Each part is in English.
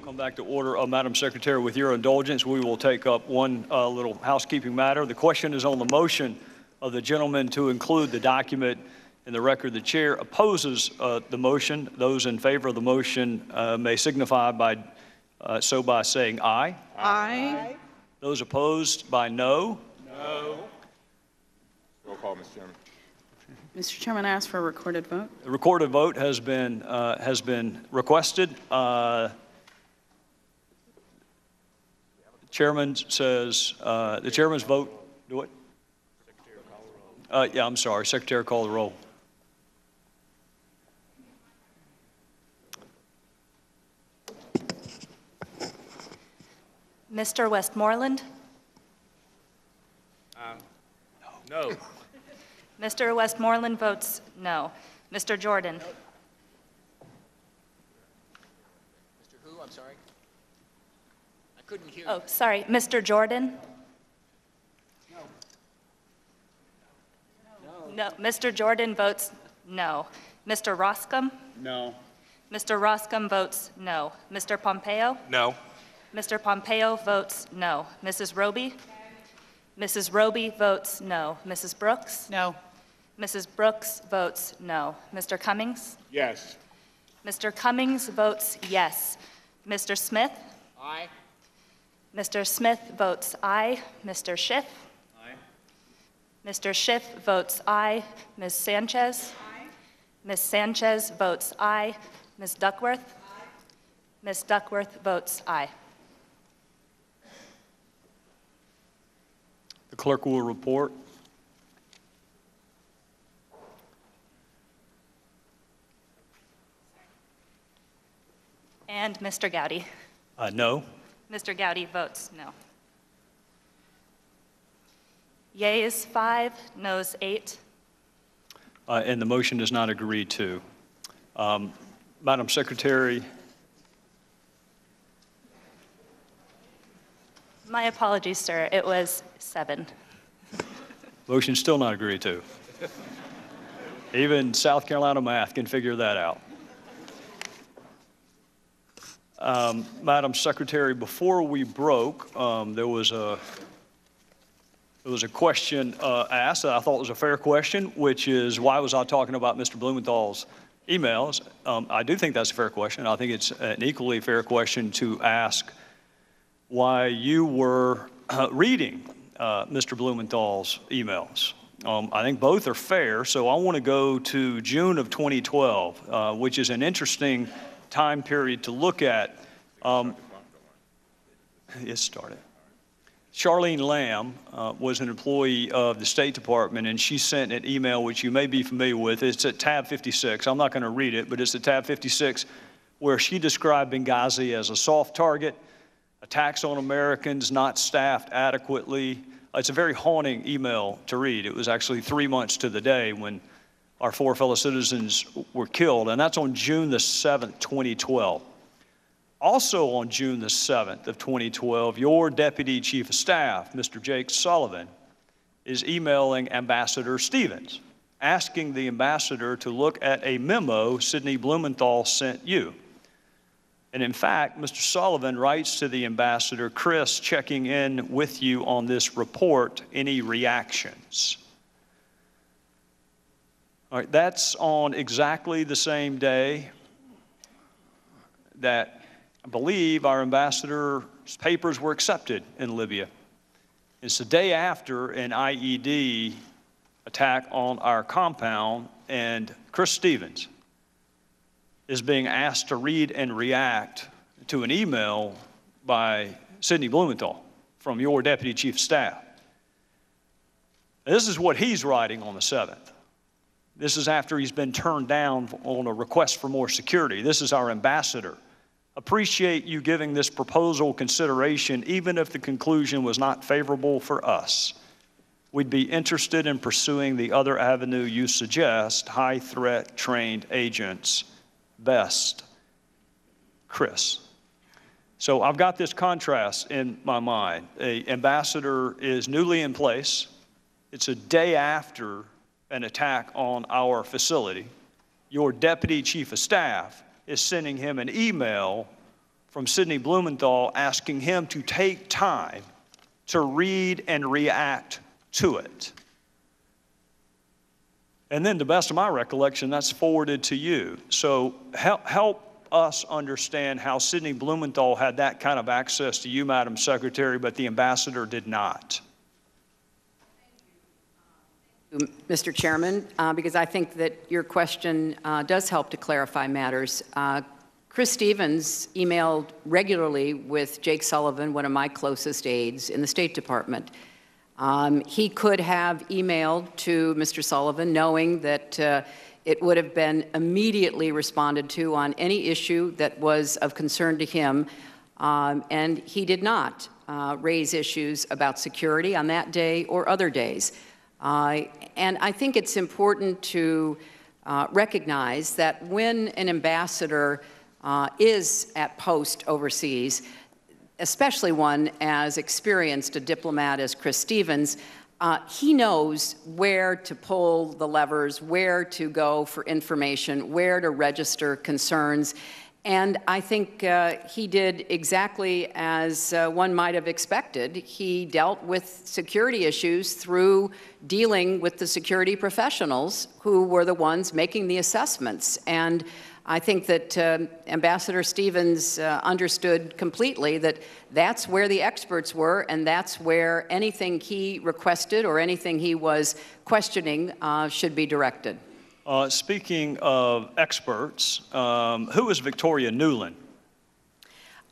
Come back to order. Madam Secretary, with your indulgence, we will take up one little housekeeping matter. The question is on the motion of the gentleman to include the document in the record. The chair opposes the motion. Those in favor of the motion may signify by saying aye. Aye. Those opposed by no. No. Roll call, Mr. Chairman. Mr. Chairman, I ask for a recorded vote. The recorded vote has been requested. Chairman says the chairman's vote. Do it. Secretary call the roll. Yeah, I'm sorry. Secretary call the roll. Mr. Westmoreland? No. Mr. Westmoreland votes no. Mr. Jordan? Mr. Who? I'm sorry. I couldn't hear. Oh, sorry. Mr. Jordan? No. Mr. Jordan votes no. Mr. Roscom? No. Mr. Roscom votes no. Mr. Pompeo? No. Mr. Pompeo votes no. Mrs. Roby? Mrs. Roby votes no. Mrs. Brooks? No. Mrs. Brooks votes no. Mr. Cummings? Yes. Mr. Cummings votes yes. Mr. Smith? Aye. Mr. Smith votes aye. Mr. Schiff? Aye. Mr. Schiff votes aye. Ms. Sanchez? Aye. Ms. Sanchez votes aye. Ms. Duckworth? Aye. Ms. Duckworth votes aye. The clerk will report. And Mr. Gowdy? No. Mr. Gowdy votes no. Yeas 5, noes 8. And the motion is not agreed to. Madam Secretary. My apologies, sir. It was 7. Motion still not agreed to. Even South Carolina math can figure that out. Madam Secretary, before we broke, there was a question asked that I thought was a fair question, which is, why was I talking about Mr. Blumenthal's emails? I do think that's a fair question. I think it's an equally fair question to ask why you were reading Mr. Blumenthal's emails. I think both are fair, so I want to go to June of 2012, which is an interesting time period to look at. It started. Charlene Lamb was an employee of the State Department, and she sent an email which you may be familiar with. It's at tab 56. I'm not going to read it, but it's at tab 56, where she described Benghazi as a soft target, attacks on Americans not staffed adequately. It's a very haunting email to read. It was actually 3 months to the day when our 4 fellow citizens were killed, and that's on June the 7th, 2012. Also on June the 7th of 2012, your Deputy Chief of Staff, Mr. Jake Sullivan, is emailing Ambassador Stevens, asking the ambassador to look at a memo Sidney Blumenthal sent you. And in fact, Mr. Sullivan writes to the ambassador, Chris, checking in with you on this report, any reactions? All right, that's on exactly the same day that I believe our ambassador's papers were accepted in Libya. It's the day after an IED attack on our compound, and Chris Stevens is being asked to read and react to an email by Sidney Blumenthal from your Deputy Chief of Staff. This is what he's writing on the 7th. This is after he's been turned down on a request for more security. This is our ambassador. Appreciate you giving this proposal consideration, even if the conclusion was not favorable for us. We'd be interested in pursuing the other avenue you suggest, high-threat trained agents. Best, Chris. So I've got this contrast in my mind. An ambassador is newly in place. It's a day after an attack on our facility. Your Deputy Chief of Staff is sending him an email from Sidney Blumenthal asking him to take time to read and react to it. And then, to the best of my recollection, that's forwarded to you. So help us understand how Sidney Blumenthal had that kind of access to you, Madam Secretary, but the ambassador did not. Mr. Chairman, because I think that your question does help to clarify matters. Chris Stevens emailed regularly with Jake Sullivan, one of my closest aides in the State Department. He could have emailed to Mr. Sullivan knowing that it would have been immediately responded to on any issue that was of concern to him, and he did not raise issues about security on that day or other days. And I think it's important to recognize that when an ambassador is at post overseas, especially one as experienced a diplomat as Chris Stevens, he knows where to pull the levers, where to go for information, where to register concerns. And I think he did exactly as one might have expected. He dealt with security issues through dealing with the security professionals who were the ones making the assessments. And I think that Ambassador Stevens understood completely that that's where the experts were, and that's where anything he requested or anything he was questioning should be directed. Speaking of experts, who is Victoria Newland?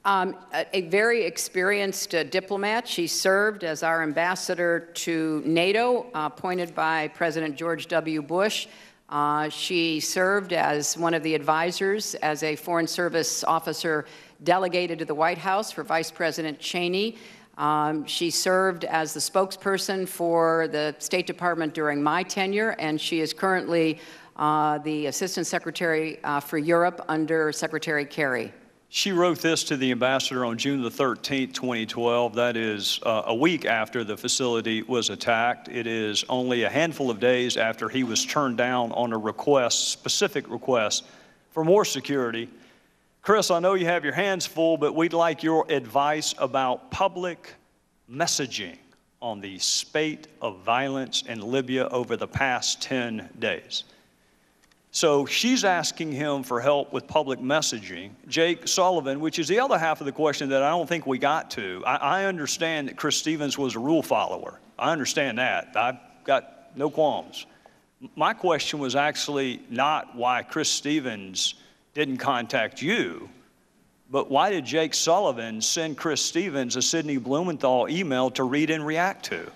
A very experienced diplomat. She served as our ambassador to NATO, appointed by President George W. Bush. She served as one of the advisors as a Foreign Service officer delegated to the White House for Vice President Cheney. She served as the spokesperson for the State Department during my tenure, and she is currently the Assistant Secretary for Europe under Secretary Kerry. She wrote this to the ambassador on June the 13th, 2012. That is a week after the facility was attacked. It is only a handful of days after he was turned down on a request, specific request, for more security. Chris, I know you have your hands full, but we'd like your advice about public messaging on the spate of violence in Libya over the past 10 days. So she's asking him for help with public messaging. Jake Sullivan, which is the other half of the question that I don't think we got to. I understand that Chris Stevens was a rule follower. I understand that. I've got no qualms. My question was actually not why Chris Stevens didn't contact you, but why did Jake Sullivan send Chris Stevens a Sidney Blumenthal email to read and react to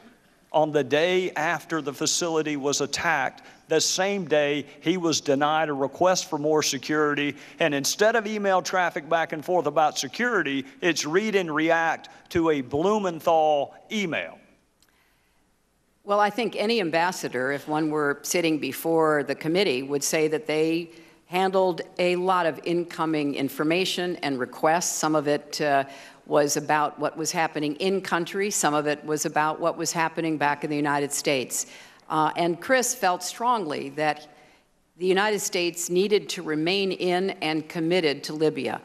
on the day after the facility was attacked? The same day he was denied a request for more security, and instead of email traffic back and forth about security, it's read and react to a Blumenthal email. Well, I think any ambassador, if one were sitting before the committee, would say that they handled a lot of incoming information and requests. Some of it was about what was happening in country. Some of it was about what was happening back in the United States. And Chris felt strongly that the United States needed to remain in and committed to Libya.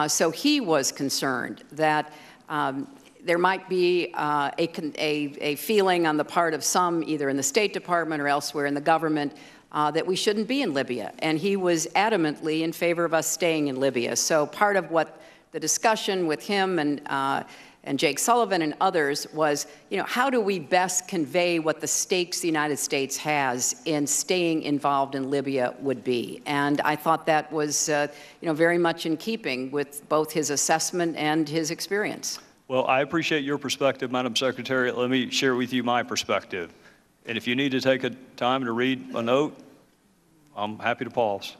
So he was concerned that there might be a feeling on the part of some, either in the State Department or elsewhere in the government, that we shouldn't be in Libya. And he was adamantly in favor of us staying in Libya. So part of what the discussion with him and Jake Sullivan and others was, how do we best convey what the stakes the United States has in staying involved in Libya would be? And I thought that was, very much in keeping with both his assessment and his experience. Well, I appreciate your perspective, Madam Secretary. Let me share with you my perspective. And if you need to take a time to read a note, I'm happy to pause.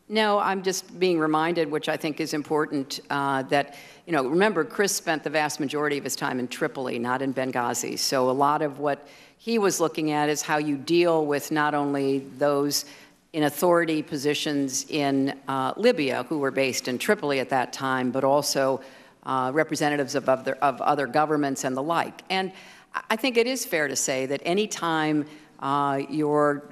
No, I'm just being reminded, which I think is important, that, remember, Chris spent the vast majority of his time in Tripoli, not in Benghazi. So a lot of what he was looking at is how you deal with not only those in authority positions in Libya who were based in Tripoli at that time, but also representatives of other governments and the like. And I think it is fair to say that any time you're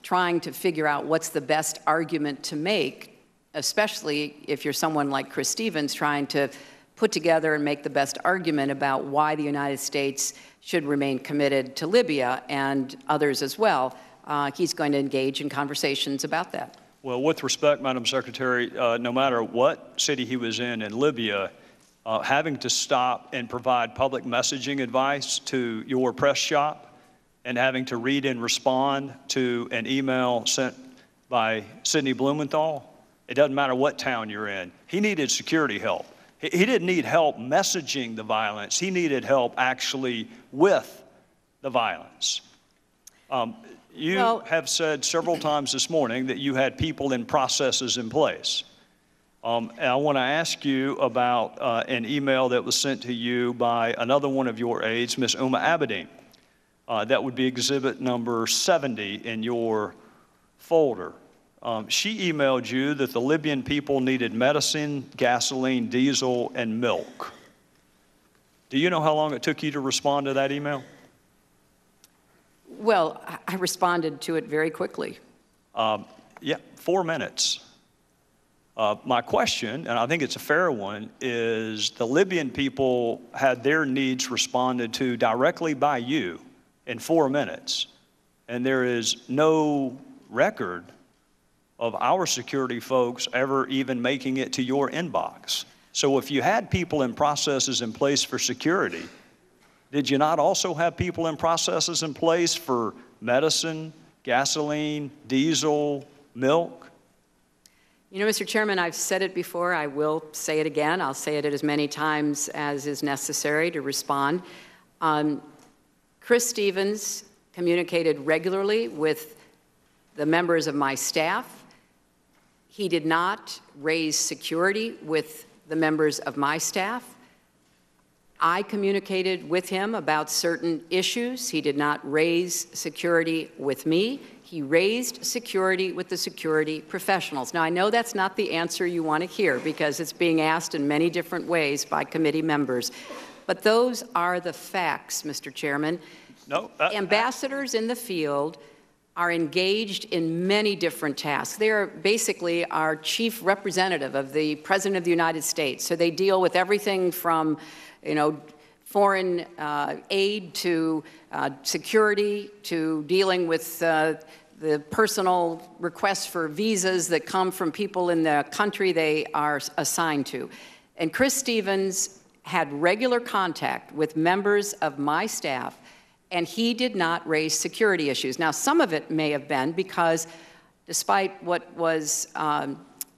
trying to figure out what's the best argument to make especially if you're someone like Chris Stevens trying to put together and make the best argument about why the United States should remain committed to Libya and others as well. He's going to engage in conversations about that. Well, with respect, Madam Secretary, no matter what city he was in Libya, having to stop and provide public messaging advice to your press shop and having to read and respond to an email sent by Sidney Blumenthal, it doesn't matter what town you're in. He needed security help. He didn't need help messaging the violence. He needed help actually with the violence. You have said several times this morning that you had people and processes in place. And I want to ask you about an email that was sent to you by another one of your aides, Ms. Uma Abedin. That would be exhibit number 70 in your folder. She emailed you that the Libyan people needed medicine, gasoline, diesel, and milk. Do you know how long it took you to respond to that email? Well, I responded to it very quickly. Yeah, 4 minutes. My question, and I think it's a fair one, is the Libyan people had their needs responded to directly by you in 4 minutes, and there is no record of our security folks ever even making it to your inbox. So if you had people and processes in place for security, did you not also have people and processes in place for medicine, gasoline, diesel, milk? You know, Mr. Chairman, I've said it before. I will say it again. I'll say it as many times as is necessary to respond. Chris Stevens communicated regularly with the members of my staff. He did not raise security with the members of my staff. I communicated with him about certain issues. He did not raise security with me. He raised security with the security professionals. Now, I know that's not the answer you want to hear because it's being asked in many different ways by committee members. But those are the facts, Mr. Chairman. No. Ambassadors in the field are engaged in many different tasks. They are basically our chief representative of the President of the United States. So they deal with everything from, foreign aid to security to dealing with the personal requests for visas that come from people in the country they are assigned to. And Chris Stevens had regular contact with members of my staff, and he did not raise security issues. Now, some of it may have been because, despite what was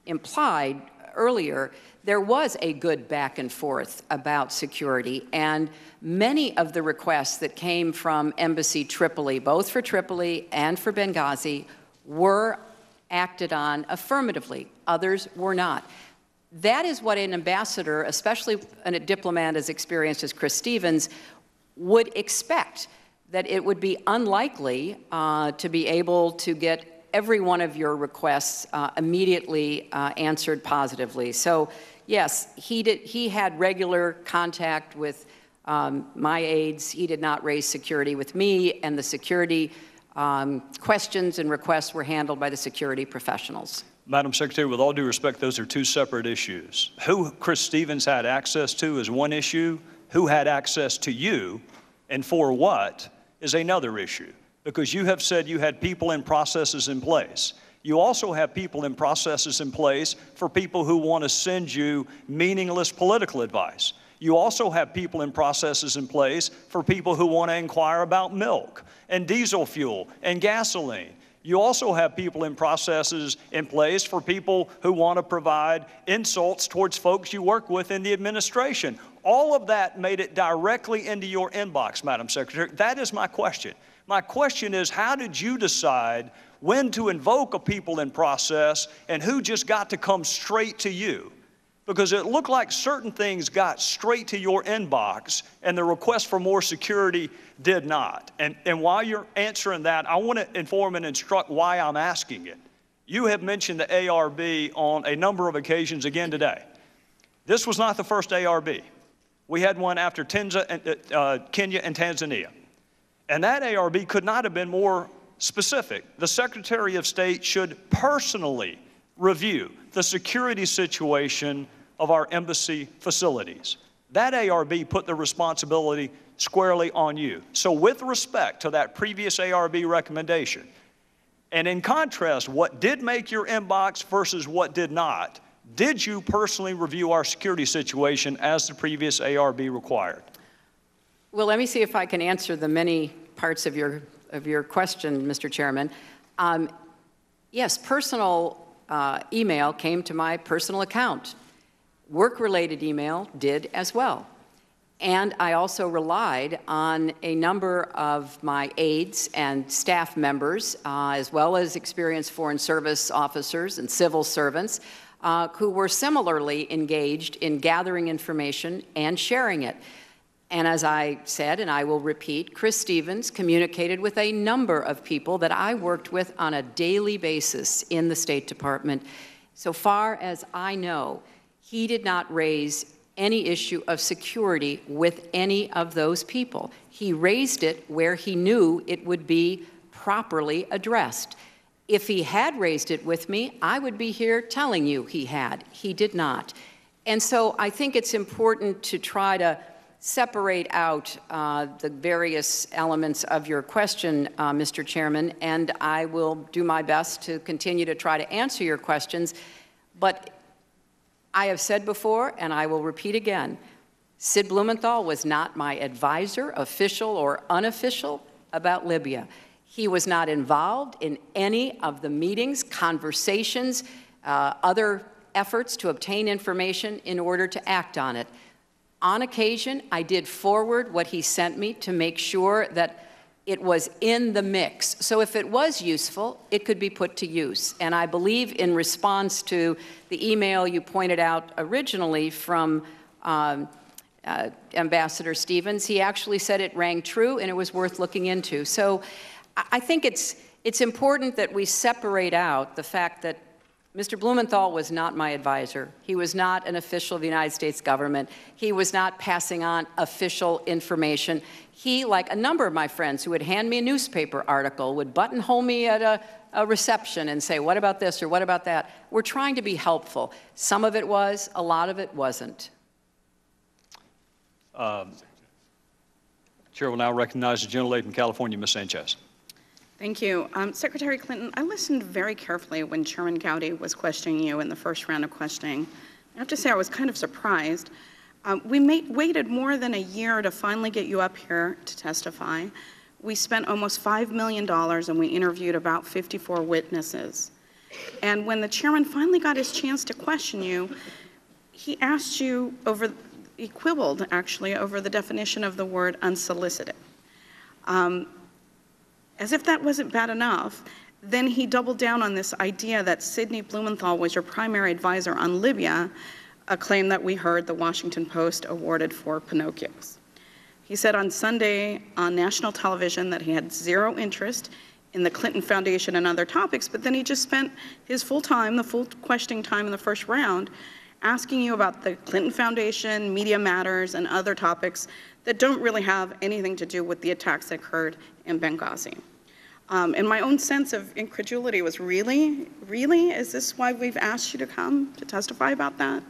implied earlier, there was a good back and forth about security, and many of the requests that came from Embassy Tripoli, both for Tripoli and for Benghazi, were acted on affirmatively. Others were not. That is what an ambassador, especially a diplomat as experienced as Chris Stevens, would expect, that it would be unlikely to be able to get every one of your requests immediately answered positively. So, yes, he had regular contact with my aides. He did not raise security with me, and the security questions and requests were handled by the security professionals. Madam Secretary, with all due respect, those are two separate issues. Who Chris Stevens had access to is one issue. Who had access to you and for what is another issue, because you have said you had people and processes in place. You also have people and processes in place for people who want to send you meaningless political advice. You also have people and processes in place for people who want to inquire about milk and diesel fuel and gasoline. You also have people and processes in place for people who want to provide insults towards folks you work with in the administration. All of that made it directly into your inbox, Madam Secretary. That is my question. My question is, how did you decide when to invoke a people and process and who just got to come straight to you? Because it looked like certain things got straight to your inbox and the request for more security did not. And while you're answering that, I want to inform and instruct why I'm asking it. You have mentioned the ARB on a number of occasions again today. This was not the first ARB. We had one after Kenya and Tanzania. And that ARB could not have been more specific. The Secretary of State should personally review the security situation of our embassy facilities. That ARB put the responsibility squarely on you. So with respect to that previous ARB recommendation, and in contrast, what did make your inbox versus what did not, did you personally review our security situation as the previous ARB required? Well, let me see if I can answer the many parts of your question, Mr. Chairman. Yes, personal email came to my personal account. Work-related email did as well. And I also relied on a number of my aides and staff members, as well as experienced Foreign Service officers and civil servants, who were similarly engaged in gathering information and sharing it. And as I said, and I will repeat, Chris Stevens communicated with a number of people that I worked with on a daily basis in the State Department. So far as I know, he did not raise any issue of security with any of those people. He raised it where he knew it would be properly addressed. If he had raised it with me, I would be here telling you he had. He did not. And so I think it's important to try to separate out the various elements of your question, Mr. Chairman, and I will do my best to continue to try to answer your questions. But I have said before, and I will repeat again, Sid Blumenthal was not my advisor, official or unofficial, about Libya. He was not involved in any of the meetings, conversations, other efforts to obtain information in order to act on it. On occasion, I did forward what he sent me to make sure that it was in the mix. So if it was useful, it could be put to use. And I believe in response to the email you pointed out originally from Ambassador Stevens, he actually said it rang true and it was worth looking into. So I think it's important that we separate out the fact that Mr. Blumenthal was not my advisor. He was not an official of the United States government. He was not passing on official information. He, like a number of my friends who would hand me a newspaper article, would buttonhole me at a reception and say, what about this or what about that? We're trying to be helpful. Some of it was, a lot of it wasn't. Chair will now recognize the gentlelady from California, Ms. Sanchez. Thank you. Secretary Clinton, I listened very carefully when Chairman Gowdy was questioning you in the first round of questioning. I have to say I was kind of surprised. We waited more than a year to finally get you up here to testify. We spent almost $5 million and we interviewed about 54 witnesses. And when the chairman finally got his chance to question you, he asked you he quibbled actually over the definition of the word unsolicited. As if that wasn't bad enough, then he doubled down on this idea that Sidney Blumenthal was your primary advisor on Libya, a claim that we heard the Washington Post awarded for Pinocchios. He said on Sunday on national television that he had zero interest in the Clinton Foundation and other topics, but then he just spent his full time, the full questioning time in the first round, asking you about the Clinton Foundation, Media Matters, and other topics that don't really have anything to do with the attacks that occurred in Benghazi. And my own sense of incredulity was, really? Is this why we've asked you to come to testify about that?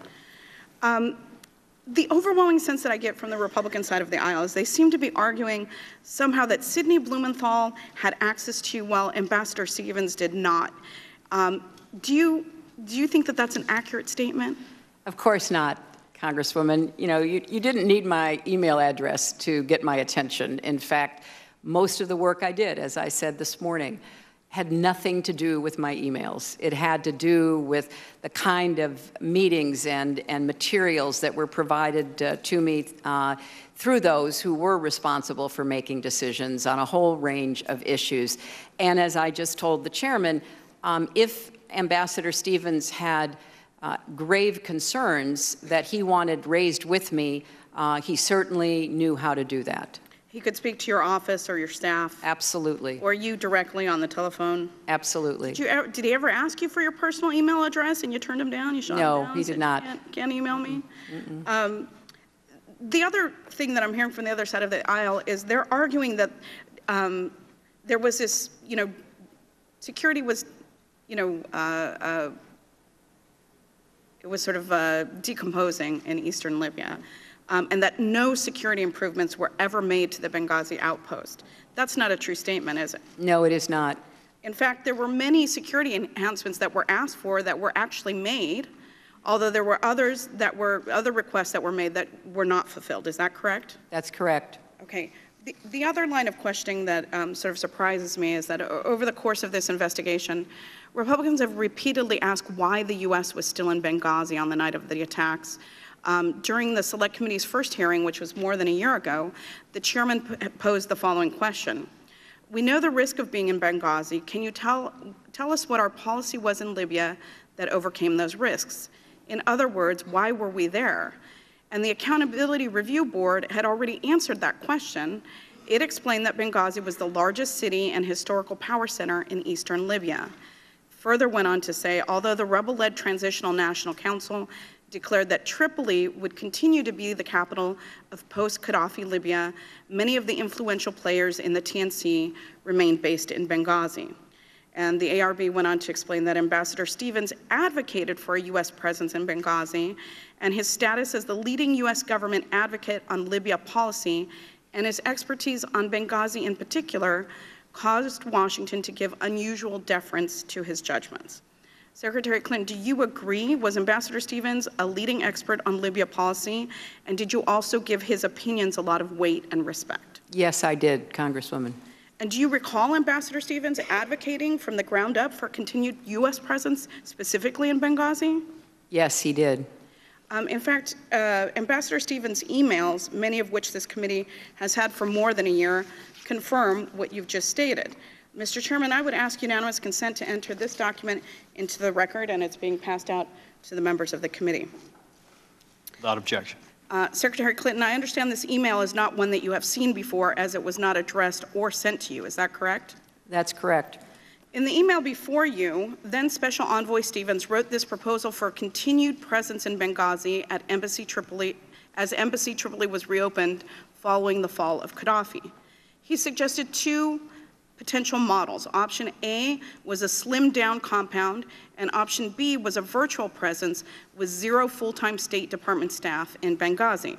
The overwhelming sense that I get from the Republican side of the aisle is they seem to be arguing somehow that Sidney Blumenthal had access to you while Ambassador Stevens did not. Do you think that that's an accurate statement? Of course not, Congresswoman. You know, you didn't need my email address to get my attention. In fact, most of the work I did, as I said this morning, had nothing to do with my emails. It had to do with the kind of meetings and materials that were provided to me through those who were responsible for making decisions on a whole range of issues. And as I just told the chairman, if Ambassador Stevens had grave concerns that he wanted raised with me, he certainly knew how to do that. He could speak to your office or your staff? Absolutely. Or you directly on the telephone? Absolutely. Did he ever ask you for your personal email address and you turned him down? You shot him down? No, he did not. Can't email me? The other thing that I'm hearing from the other side of the aisle is they're arguing that there was this, security was, it was sort of decomposing in eastern Libya, and that no security improvements were ever made to the Benghazi outpost. That's not a true statement, is it? No, it is not. In fact, there were many security enhancements that were asked for that were actually made, although there were other requests that were made that were not fulfilled. Is that correct? That's correct. Okay. The other line of questioning that sort of surprises me is that over the course of this investigation, Republicans have repeatedly asked why the U.S. was still in Benghazi on the night of the attacks. During the Select Committee's first hearing, which was more than a year ago, the chairman posed the following question. We know the risk of being in Benghazi. Can you tell us what our policy was in Libya that overcame those risks? In other words, why were we there? And the Accountability Review Board had already answered that question. It explained that Benghazi was the largest city and historical power center in eastern Libya. Further went on to say, although the rebel-led Transitional National Council declared that Tripoli would continue to be the capital of post-Gaddafi Libya, many of the influential players in the TNC remained based in Benghazi. And the ARB went on to explain that Ambassador Stevens advocated for a U.S. presence in Benghazi, and his status as the leading U.S. government advocate on Libya policy and his expertise on Benghazi in particular caused Washington to give unusual deference to his judgments. Secretary Clinton, do you agree? Was Ambassador Stevens a leading expert on Libya policy, and did you also give his opinions a lot of weight and respect? Yes, I did, Congresswoman. And do you recall Ambassador Stevens advocating from the ground up for continued U.S. presence, specifically in Benghazi? Yes, he did. In fact, Ambassador Stevens' emails, many of which this committee has had for more than a year, confirm what you've just stated. Mr. Chairman, I would ask unanimous consent to enter this document into the record, and it's being passed out to the members of the committee. Without objection. Secretary Clinton, I understand this email is not one that you have seen before, as it was not addressed or sent to you. Is that correct? That's correct. In the email before you, then Special Envoy Stevens wrote this proposal for continued presence in Benghazi at Embassy Tripoli, as Embassy Tripoli was reopened following the fall of Gaddafi. He suggested two potential models. Option A was a slimmed-down compound, and option B was a virtual presence with 0 full-time State Department staff in Benghazi.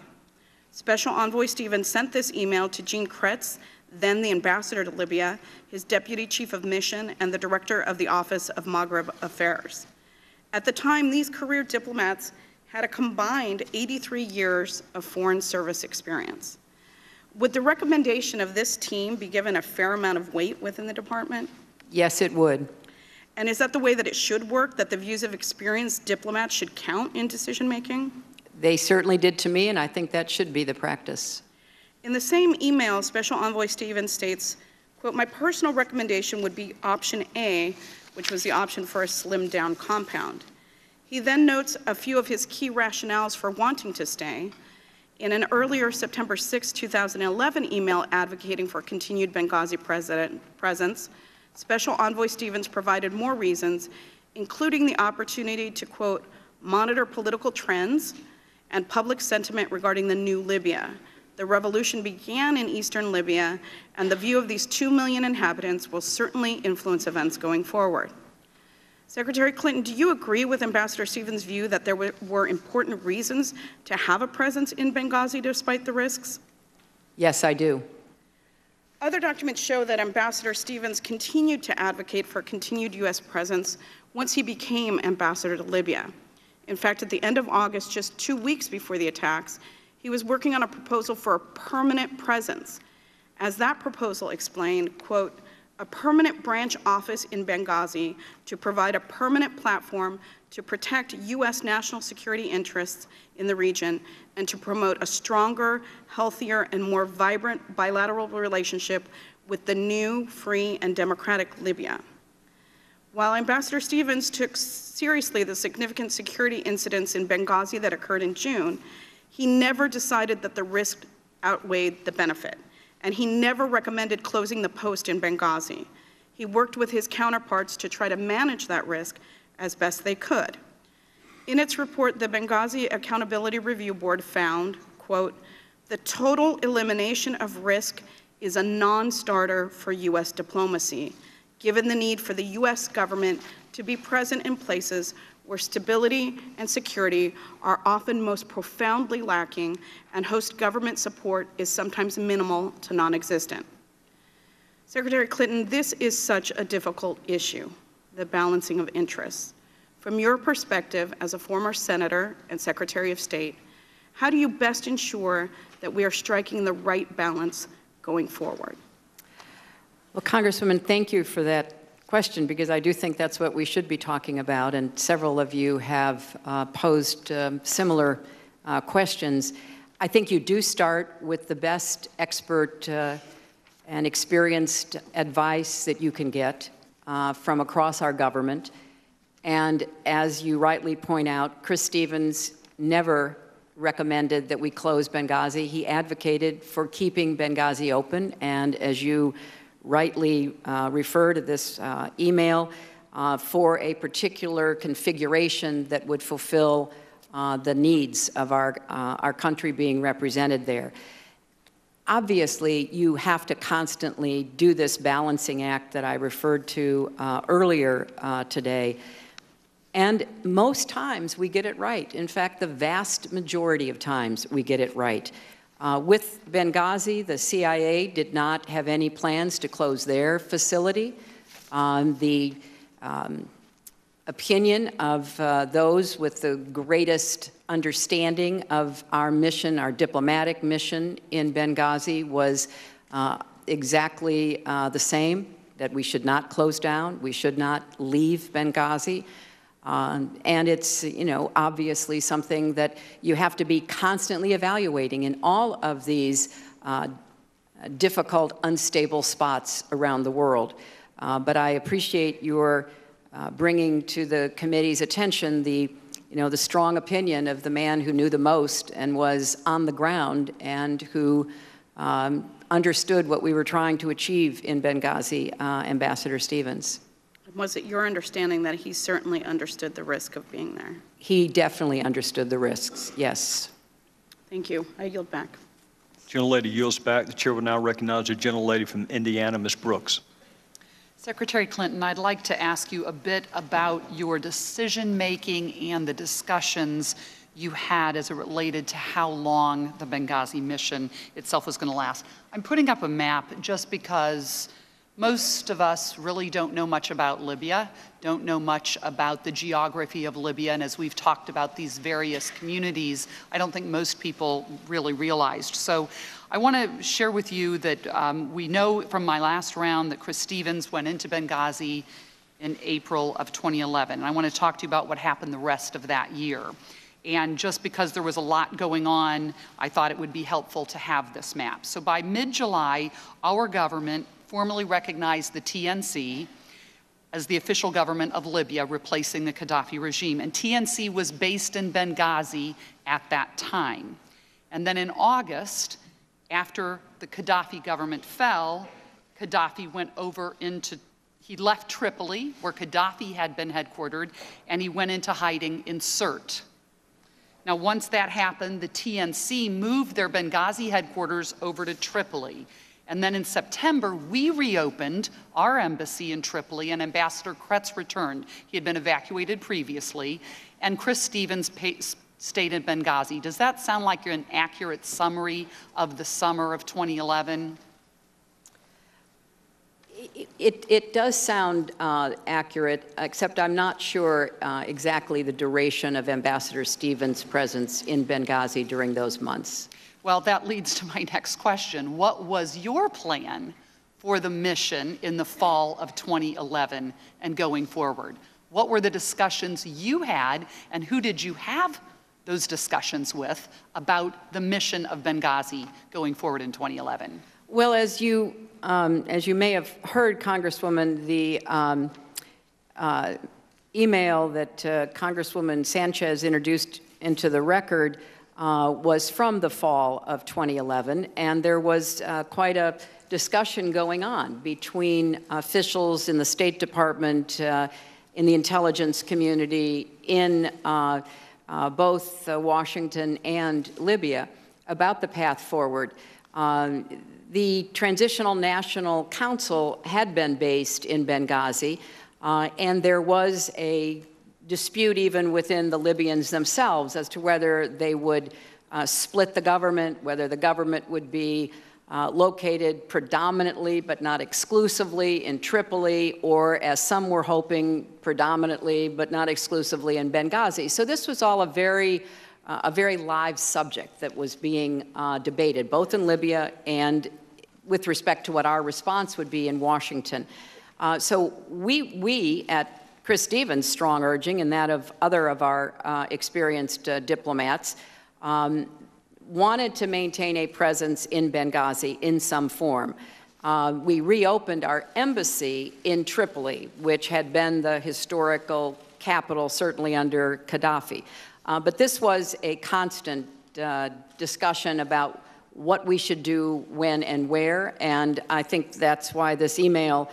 Special Envoy Stevens sent this email to Jean Kretz, then the ambassador to Libya, his deputy chief of mission, and the director of the Office of Maghreb Affairs. At the time, these career diplomats had a combined 83 years of foreign service experience. Would the recommendation of this team be given a fair amount of weight within the department? Yes, it would. And is that the way that it should work, that the views of experienced diplomats should count in decision-making? They certainly did to me, and I think that should be the practice. In the same email, Special Envoy Stevens states, quote, my personal recommendation would be option A, which was the option for a slimmed-down compound. He then notes a few of his key rationales for wanting to stay. In an earlier September 6, 2011 email advocating for continued Benghazi presence, Special Envoy Stevens provided more reasons, including the opportunity to, quote, monitor political trends and public sentiment regarding the new Libya. The revolution began in eastern Libya, and the view of these 2 million inhabitants will certainly influence events going forward. Secretary Clinton, do you agree with Ambassador Stevens' view that there were important reasons to have a presence in Benghazi despite the risks? Yes, I do. Other documents show that Ambassador Stevens continued to advocate for continued U.S. presence once he became ambassador to Libya. In fact, at the end of August, just 2 weeks before the attacks, he was working on a proposal for a permanent presence. As that proposal explained, quote, a permanent branch office in Benghazi to provide a permanent platform to protect U.S. national security interests in the region and to promote a stronger, healthier, and more vibrant bilateral relationship with the new, free, and democratic Libya. While Ambassador Stevens took seriously the significant security incidents in Benghazi that occurred in June, he never decided that the risk outweighed the benefit, and he never recommended closing the post in Benghazi. He worked with his counterparts to try to manage that risk as best they could. In its report, the Benghazi Accountability Review Board found, quote, the total elimination of risk is a non-starter for U.S. diplomacy, given the need for the U.S. government to be present in places where stability and security are often most profoundly lacking and host government support is sometimes minimal to non-existent. Secretary Clinton, this is such a difficult issue, the balancing of interests. From your perspective as a former senator and Secretary of State, how do you best ensure that we are striking the right balance going forward? Well, Congresswoman, thank you for that question, because I do think that's what we should be talking about, and several of you have posed similar questions. I think you do start with the best expert and experienced advice that you can get from across our government. And as you rightly point out, Chris Stevens never recommended that we close Benghazi. He advocated for keeping Benghazi open, and as you rightly refer to this email, for a particular configuration that would fulfill the needs of our country being represented there. Obviously, you have to constantly do this balancing act that I referred to earlier today. And most times we get it right. In fact, the vast majority of times we get it right. With Benghazi, the CIA did not have any plans to close their facility. The opinion of those with the greatest understanding of our mission, our diplomatic mission in Benghazi, was exactly the same, that we should not close down, we should not leave Benghazi. And it's, obviously something that you have to be constantly evaluating in all of these difficult, unstable spots around the world. But I appreciate your bringing to the committee's attention the strong opinion of the man who knew the most and was on the ground and who understood what we were trying to achieve in Benghazi, Ambassador Stevens. Was it your understanding that he certainly understood the risk of being there? He definitely understood the risks, yes. Thank you. I yield back. Gentlelady yields back. The chair will now recognize the gentlelady from Indiana, Ms. Brooks. Secretary Clinton, I'd like to ask you a bit about your decision-making and the discussions you had as it related to how long the Benghazi mission itself was going to last. I'm putting up a map just because most of us really don't know much about Libya, don't know much about the geography of Libya, and as we've talked about these various communities, I don't think most people really realized. So I want to share with you that we know from my last round that Chris Stevens went into Benghazi in April of 2011, and I want to talk to you about what happened the rest of that year. And just because there was a lot going on, I thought it would be helpful to have this map. So by mid-July, our government formally recognized the TNC as the official government of Libya, replacing the Gaddafi regime. And TNC was based in Benghazi at that time. And then in August, after the Gaddafi government fell, Gaddafi went over into, he left Tripoli, where Gaddafi had been headquartered, and he went into hiding in Sirte. Now, once that happened, the TNC moved their Benghazi headquarters over to Tripoli. And then in September, we reopened our embassy in Tripoli, and Ambassador Kretz returned. He had been evacuated previously, and Chris Stevens stayed in Benghazi. Does that sound like an accurate summary of the summer of 2011? It does sound accurate, except I'm not sure exactly the duration of Ambassador Stevens' presence in Benghazi during those months. Well, that leads to my next question. What was your plan for the mission in the fall of 2011 and going forward? What were the discussions you had, and who did you have those discussions with about the mission of Benghazi going forward in 2011? Well, as you may have heard, Congresswoman, the email that Congresswoman Sanchez introduced into the record was from the fall of 2011, and there was quite a discussion going on between officials in the State Department, in the intelligence community, in both Washington and Libya about the path forward. the Transitional National Council had been based in Benghazi, and there was a dispute even within the Libyans themselves as to whether they would split the government, whether the government would be located predominantly but not exclusively in Tripoli, or as some were hoping, predominantly but not exclusively in Benghazi. So this was all a very live subject that was being debated, both in Libya and with respect to what our response would be in Washington. So we at Chris Stevens' strong urging and that of other of our experienced diplomats, wanted to maintain a presence in Benghazi in some form. We reopened our embassy in Tripoli, which had been the historical capital, certainly under Gaddafi. But this was a constant discussion about what we should do when and where, and I think that's why this email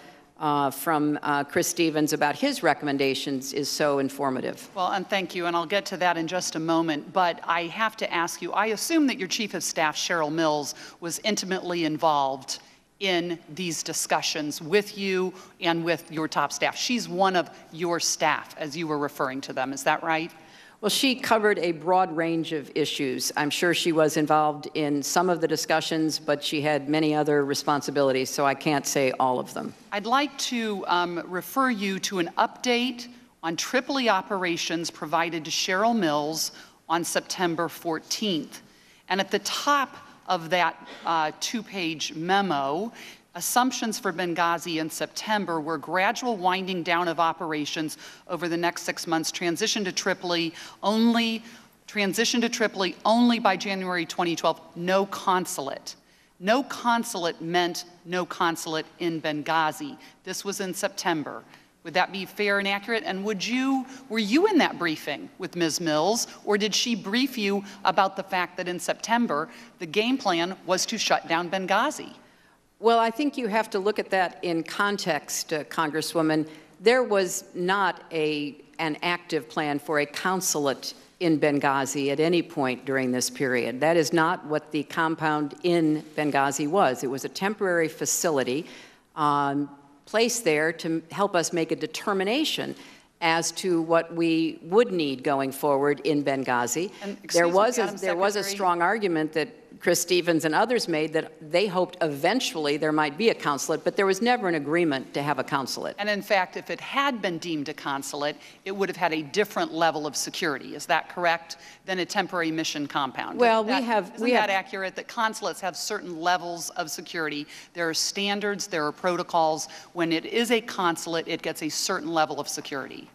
from Chris Stevens about his recommendations is so informative. Well, and thank you, and I'll get to that in just a moment, but I have to ask you, I assume that your Chief of Staff, Cheryl Mills, was intimately involved in these discussions with you and with your top staff. She's one of your staff, as you were referring to them, is that right? Well, she covered a broad range of issues. I'm sure she was involved in some of the discussions, but she had many other responsibilities, so I can't say all of them. I'd like to refer you to an update on Tripoli operations provided to Cheryl Mills on September 14th. And at the top of that two-page memo, assumptions for Benghazi in September were gradual winding down of operations over the next 6 months, transition to Tripoli only by January 2012, no consulate. No consulate meant no consulate in Benghazi. This was in September. Would that be fair and accurate? And were you in that briefing with Ms. Mills, or did she brief you about the fact that in September, the game plan was to shut down Benghazi? Well, I think you have to look at that in context, Congresswoman. There was not an active plan for a consulate in Benghazi at any point during this period. That is not what the compound in Benghazi was. It was a temporary facility placed there to help us make a determination as to what we would need going forward in Benghazi. There was a strong argument that Chris Stevens and others made that they hoped eventually there might be a consulate, but there was never an agreement to have a consulate. And in fact, if it had been deemed a consulate, it would have had a different level of security. Is that correct? Than a temporary mission compound. Well, Isn't that accurate, that consulates have certain levels of security? There are standards, there are protocols. When it is a consulate, it gets a certain level of security.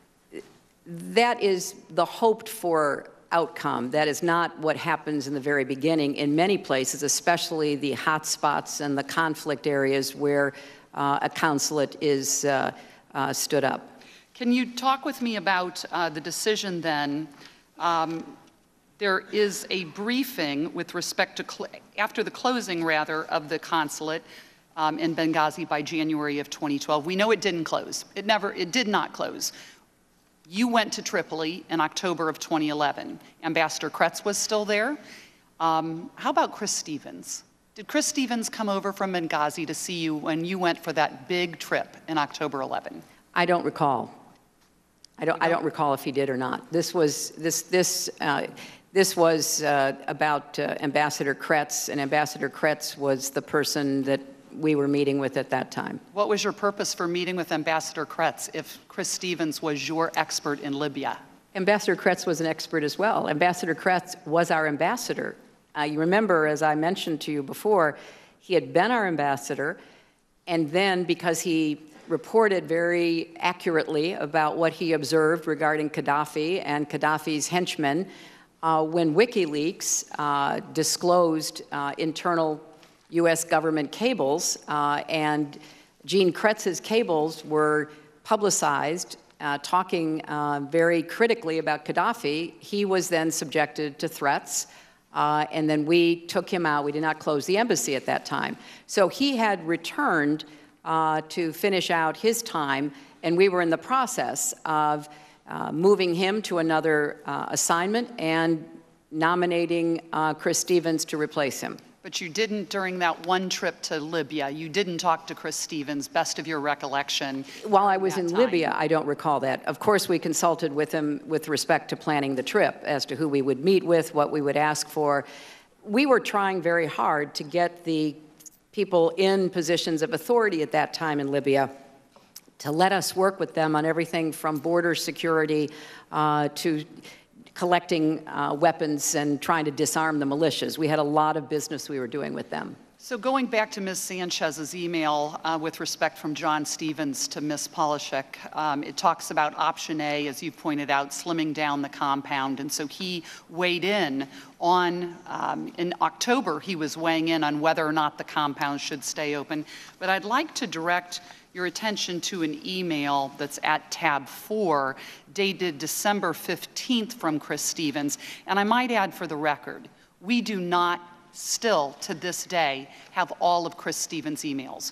That is the hoped for outcome. That is not what happens in the very beginning in many places, especially the hot spots and the conflict areas where a consulate is stood up. Can you talk with me about the decision then? There is a briefing with respect to, after the closing rather, of the consulate in Benghazi by January of 2012. We know it didn't close. It did not close. You went to Tripoli in October of 2011. Ambassador Kretz was still there. How about Chris Stevens? Did Chris Stevens come over from Benghazi to see you when you went for that big trip in October 11? I don't recall. I don't recall if he did or not. This was about Ambassador Kretz, and Ambassador Kretz was the person that we were meeting with at that time. What was your purpose for meeting with Ambassador Kretz if Chris Stevens was your expert in Libya? Ambassador Kretz was an expert as well. Ambassador Kretz was our ambassador. You remember, as I mentioned to you before, he had been our ambassador, and then because he reported very accurately about what he observed regarding Gaddafi and Gaddafi's henchmen, when WikiLeaks disclosed internal U.S. government cables, and Gene Kretz's cables were publicized talking very critically about Gaddafi, he was then subjected to threats, and then we took him out. We did not close the embassy at that time. So he had returned to finish out his time, and we were in the process of moving him to another assignment and nominating Chris Stevens to replace him. But you didn't during that one trip to Libya. You didn't talk to Chris Stevens, best of your recollection. While I was that in time. Libya, I don't recall that. Of course, we consulted with him with respect to planning the trip as to who we would meet with, what we would ask for. We were trying very hard to get the people in positions of authority at that time in Libya to let us work with them on everything from border security to collecting weapons and trying to disarm the militias. We had a lot of business we were doing with them. So going back to Ms. Sanchez's email with respect from John Stevens to Ms. Polishek, it talks about option A, as you pointed out, slimming down the compound. And so he weighed in on, in October, he was weighing in on whether or not the compound should stay open. But I'd like to direct your attention to an email that's at tab 4, dated December 15th from Chris Stevens. And I might add for the record, we do not still, to this day, have all of Chris Stevens' emails.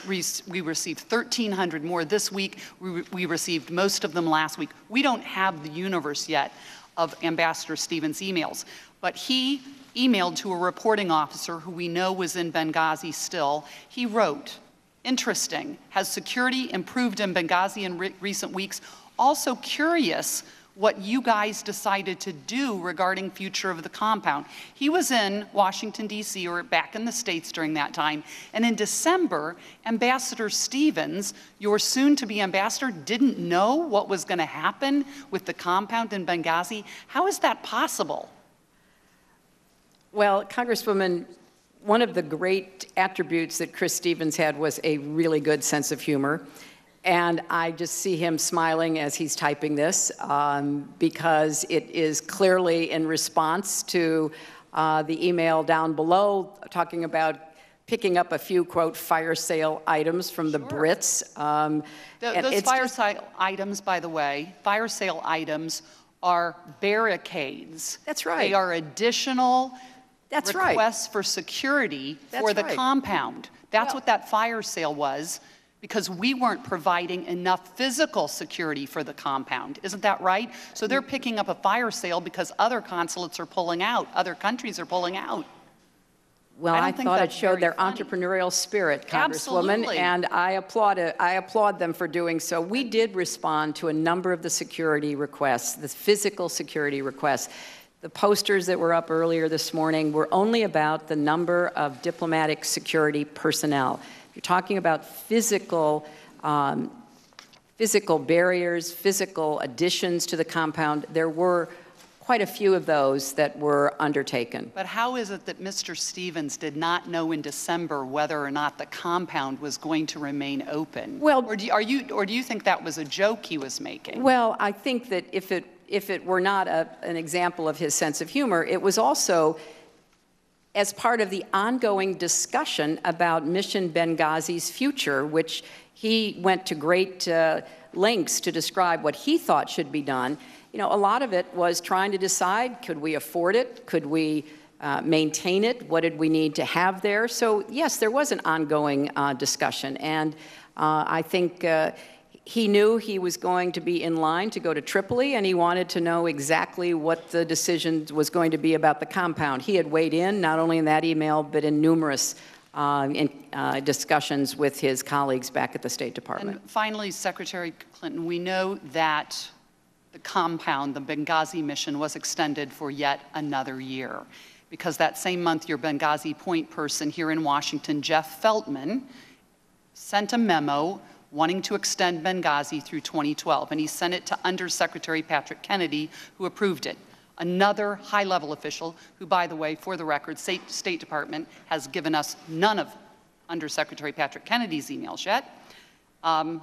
We received 1,300 more this week. We received most of them last week. We don't have the universe yet of Ambassador Stevens' emails. But he emailed to a reporting officer who we know was in Benghazi still. He wrote, interesting, has security improved in Benghazi in recent weeks? Also curious what you guys decided to do regarding future of the compound. He was in Washington, D.C., or back in the States during that time, and in December, Ambassador Stevens, your soon-to-be ambassador, didn't know what was going to happen with the compound in Benghazi. How is that possible? Well, Congresswoman, one of the great attributes that Chris Stevens had was a really good sense of humor. And I just see him smiling as he's typing this because it is clearly in response to the email down below talking about picking up a few, quote, fire sale items from the Brits. Those fire sale items, by the way, fire sale items are barricades. That's right. They are additional requests right. for security That's for the right. compound. That's Well, what that fire sale was, because we weren't providing enough physical security for the compound. Isn't that right? So they're picking up a fire sale because other consulates are pulling out, other countries are pulling out. Well, I thought it showed their funny. Entrepreneurial spirit, Congresswoman, Absolutely. and I applaud them for doing so. We did respond to a number of the security requests, the physical security requests. The posters that were up earlier this morning were only about the number of diplomatic security personnel. You're talking about physical barriers, physical additions to the compound. There were quite a few of those that were undertaken. But how is it that Mr. Stevens did not know in December whether or not the compound was going to remain open? Well, or do you think that was a joke he was making? Well, I think that if it were not an example of his sense of humor, it was also as part of the ongoing discussion about Mission Benghazi's future, which he went to great lengths to describe what he thought should be done. You know, a lot of it was trying to decide, could we afford it? Could we maintain it? What did we need to have there? So, yes, there was an ongoing discussion. And I think he knew he was going to be in line to go to Tripoli, and he wanted to know exactly what the decision was going to be about the compound. He had weighed in, not only in that email, but in numerous discussions with his colleagues back at the State Department. And finally, Secretary Clinton, we know that the compound, the Benghazi mission, was extended for yet another year, because that same month, your Benghazi point person here in Washington, Jeff Feltman, sent a memo wanting to extend Benghazi through 2012, and he sent it to Undersecretary Patrick Kennedy, who approved it. Another high-level official, who, by the way, for the record, State Department has given us none of Undersecretary Patrick Kennedy's emails yet.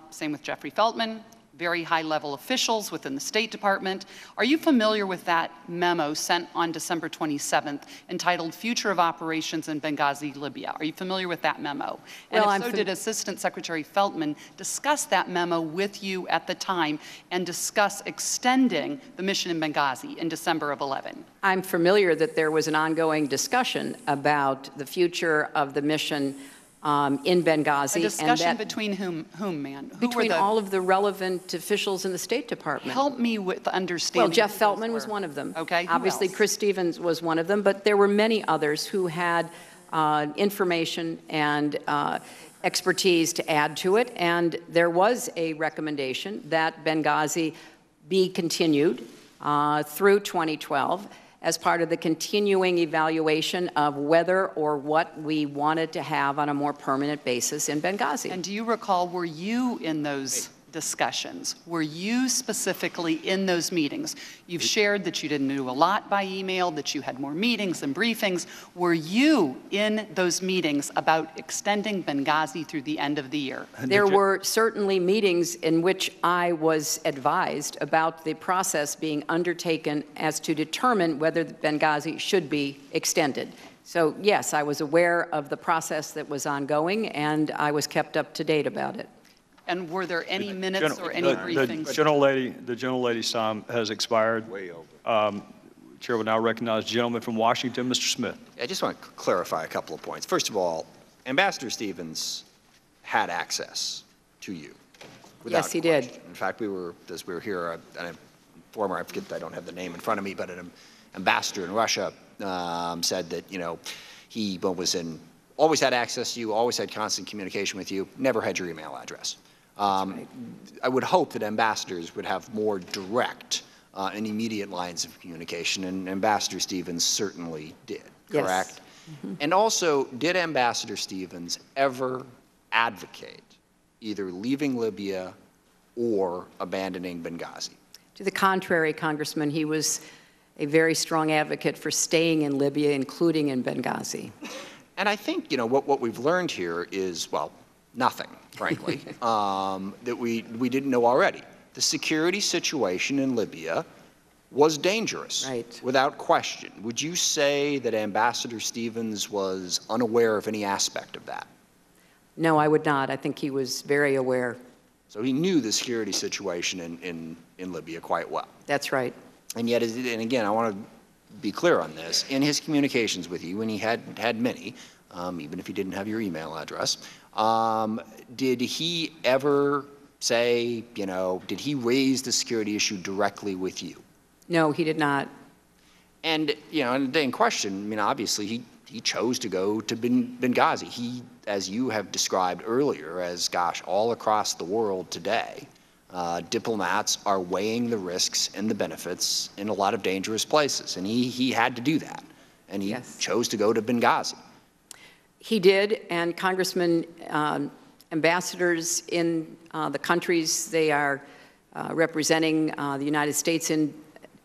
Same with Jeffrey Feltman, very high-level officials within the State Department. Are you familiar with that memo sent on December 27th entitled Future of Operations in Benghazi, Libya? Are you familiar with that memo? And Well, if so, did Assistant Secretary Feltman discuss that memo with you at the time and discuss extending the mission in Benghazi in December of 11? I'm familiar that there was an ongoing discussion about the future of the mission in Benghazi. A discussion and between whom, man? between all of the relevant officials in the State Department. Help me with understanding. Well, Jeff who those Feltman was were. one of them. Okay. Who Obviously, else? Chris Stevens was one of them, but there were many others who had information and expertise to add to it, and there was a recommendation that Benghazi be continued through 2012 as part of the continuing evaluation of whether or what we wanted to have on a more permanent basis in Benghazi. And do you recall, were you in those discussions? Were you specifically in those meetings? You've shared that you didn't do a lot by email, that you had more meetings and briefings. Were you in those meetings about extending Benghazi through the end of the year? There were certainly meetings in which I was advised about the process being undertaken as to determine whether Benghazi should be extended. So yes, I was aware of the process that was ongoing, and I was kept up to date about it. And were there any minutes or any briefings? The gentlelady's time has expired. Way over. Chair will now recognize the gentleman from Washington, Mr. Smith. I just want to clarify a couple of points. First of all, Ambassador Stevens had access to you. Yes, he did. In fact, as we were here, a former, I forget, I don't have the name in front of me, but an ambassador in Russia said that, he always had access to you, always had constant communication with you, never had your email address. Right. I would hope that ambassadors would have more direct and immediate lines of communication, and Ambassador Stevens certainly did, correct? Yes. Mm-hmm. And also, did Ambassador Stevens ever advocate either leaving Libya or abandoning Benghazi? To the contrary, Congressman, he was a very strong advocate for staying in Libya, including in Benghazi. And I think, what we've learned here is, well, nothing, frankly, that we didn't know already. The security situation in Libya was dangerous, right, without question. Would you say that Ambassador Stevens was unaware of any aspect of that? No, I would not. I think he was very aware. So he knew the security situation in Libya quite well. That's right. And yet, and again, I want to be clear on this, in his communications with you, and he had many, even if he didn't have your email address, did he ever say, did he raise the security issue directly with you? No, he did not. And, in the day in question, obviously he chose to go to Benghazi. He, as you have described earlier, as, gosh, all across the world today, diplomats are weighing the risks and the benefits in a lot of dangerous places. And he had to do that. And he Yes. chose to go to Benghazi. He did, and Congressman, ambassadors in the countries they are representing the United States in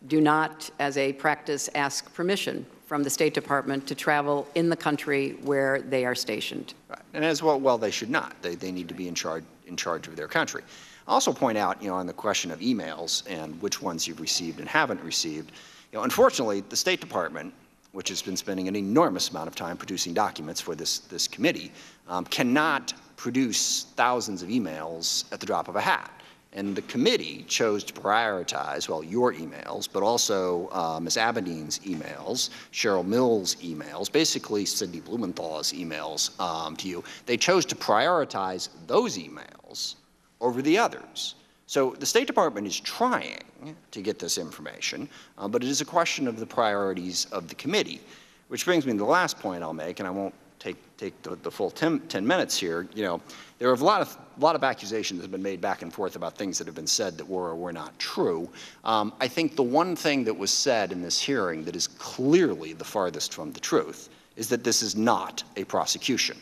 do not, as a practice, ask permission from the State Department to travel in the country where they are stationed. Right. And as well, they should not. They need to be in charge of their country. I'll also point out, on the question of emails and which ones you've received and haven't received, unfortunately, the State Department, which has been spending an enormous amount of time producing documents for this committee, cannot produce thousands of emails at the drop of a hat. And the committee chose to prioritize, well, your emails, but also Ms. Abedine's emails, Cheryl Mills' emails, basically Sidney Blumenthal's emails to you. They chose to prioritize those emails over the others. So the State Department is trying to get this information, but it is a question of the priorities of the committee, which brings me to the last point I'll make, and I won't take the full 10 minutes here. There are a lot of accusations that have been made back and forth about things that have been said that were or were not true. I think the one thing that was said in this hearing that is clearly the farthest from the truth is that this is not a prosecution.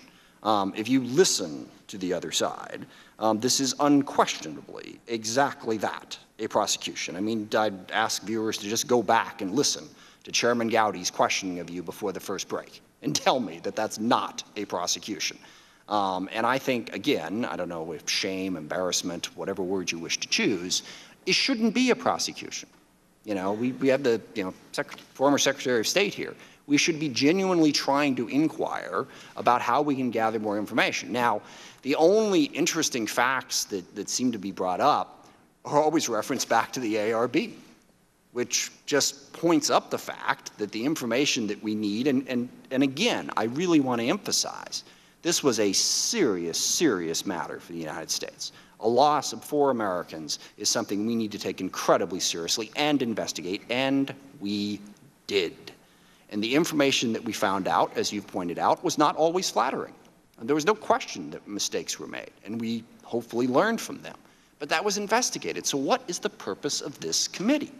If you listen to the other side, this is unquestionably exactly that, a prosecution. I'd ask viewers to just go back and listen to Chairman Gowdy's questioning of you before the first break and tell me that that's not a prosecution. And I think, again, I don't know if shame, embarrassment, whatever word you wish to choose, it shouldn't be a prosecution. We have the former Secretary of State here. We should be genuinely trying to inquire about how we can gather more information. Now, the only interesting facts that seem to be brought up are always referenced back to the ARB, which just points up the fact that the information that we need, and again, I really want to emphasize, this was a serious, serious matter for the United States. A loss of 4 Americans is something we need to take incredibly seriously and investigate, and we did. And the information that we found out, as you've pointed out, was not always flattering. And there was no question that mistakes were made, and we hopefully learned from them. But that was investigated. So what is the purpose of this committee?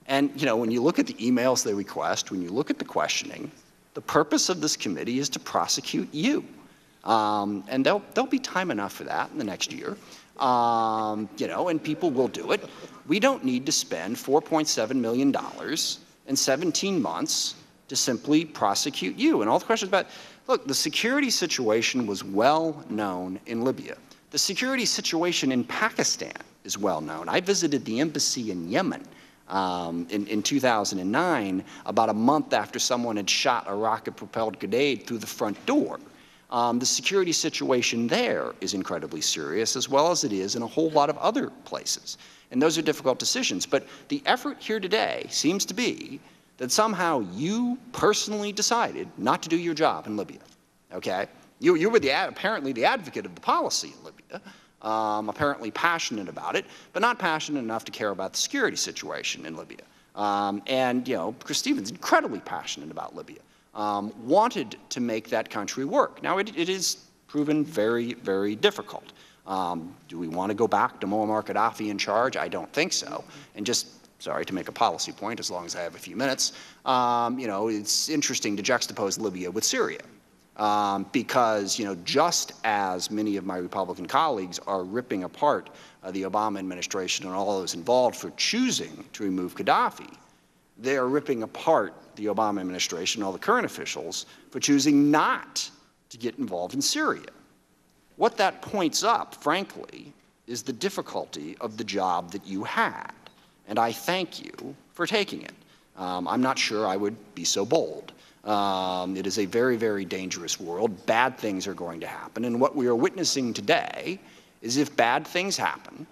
And, you know, when you look at the emails they request, when you look at the questioning, the purpose of this committee is to prosecute you. And there'll be time enough for that in the next year. You know, and people will do it. We don't need to spend $4.7 million in 17 months to simply prosecute you. And all the questions about, look, the security situation was well known in Libya. The security situation in Pakistan is well known. I visited the embassy in Yemen in 2009, about a month after someone had shot a rocket-propelled grenade through the front door. The security situation there is incredibly serious, as well as it is in a whole lot of other places. And those are difficult decisions. But the effort here today seems to be that somehow you personally decided not to do your job in Libya, okay? You were apparently the advocate of the policy in Libya, apparently passionate about it, but not passionate enough to care about the security situation in Libya. And, you know, Chris Stevens, incredibly passionate about Libya, wanted to make that country work. Now, it is proven very, very difficult. Do we want to go back to Muammar Gaddafi in charge? I don't think so. And just, sorry to make a policy point, as long as I have a few minutes, you know, it's interesting to juxtapose Libya with Syria. Because, you know, just as many of my Republican colleagues are ripping apart the Obama administration and all those involved for choosing to remove Gaddafi, they are ripping apart the Obama administration and all the current officials for choosing not to get involved in Syria. What that points up, frankly, is the difficulty of the job that you had. And I thank you for taking it. I'm not sure I would be so bold. It is a very, very dangerous world. Bad things are going to happen. And what we are witnessing today is if bad things happen,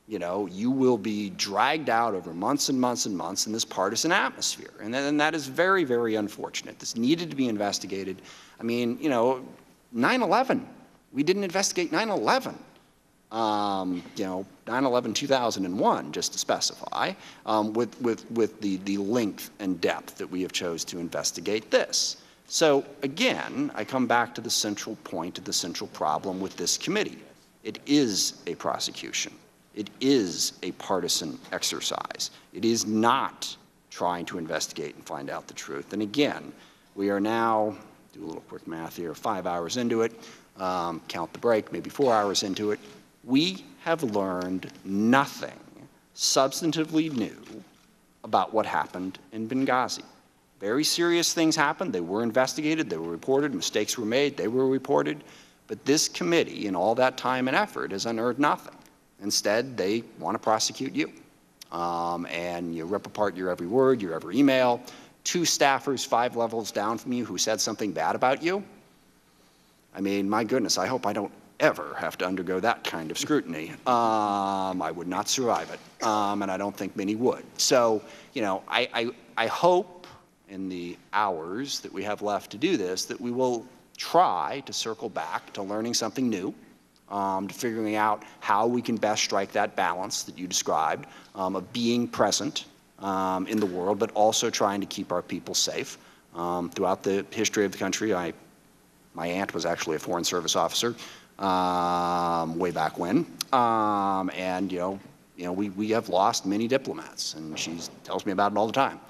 you know, you will be dragged out over months and months and months in this partisan atmosphere. And that is very, very unfortunate. This needed to be investigated. I mean, you know, 9/11, we didn't investigate 9/11. You know, 9/11/2001, just to specify, with the length and depth that we have chose to investigate this. So again, I come back to the central point, to the central problem with this committee. It is a prosecution. It is a partisan exercise. It is not trying to investigate and find out the truth. And again, we are now, do a little quick math here, 5 hours into it, count the break, maybe 4 hours into it. We have learned nothing substantively new about what happened in Benghazi. Very serious things happened. They were investigated. They were reported. Mistakes were made. They were reported. But this committee, in all that time and effort, has unearthed nothing. Instead, they want to prosecute you. And you rip apart your every word, your every email. 2 staffers 5 levels down from you who said something bad about you. I mean, my goodness, I hope I don't ever have to undergo that kind of scrutiny. I would not survive it, and I don't think many would. So, you know, I hope in the hours that we have left to do this that we will try to circle back to learning something new, to figuring out how we can best strike that balance that you described of being present in the world, but also trying to keep our people safe. Throughout the history of the country, my aunt was actually a Foreign Service officer way back when, and you know, we have lost many diplomats, and she tells me about it all the time.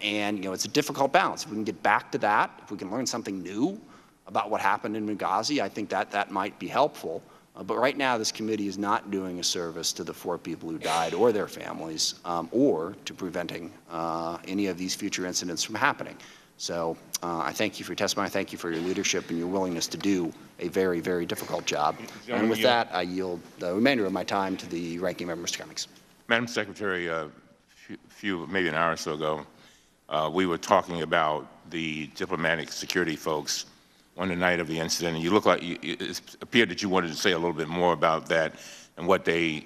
And you know, it's a difficult balance. If we can get back to that, if we can learn something new about what happened in Benghazi, I think that might be helpful. But right now, this committee is not doing a service to the 4 people who died or their families, or to preventing any of these future incidents from happening. So I thank you for your testimony. I thank you for your leadership and your willingness to do a very, very difficult job. And with that, I yield the remainder of my time to the ranking member, Mr. Cummings. Madam Secretary, maybe an hour or so ago, we were talking about the diplomatic security folks on the night of the incident, and you look like it appeared that you wanted to say a little bit more about that and what they.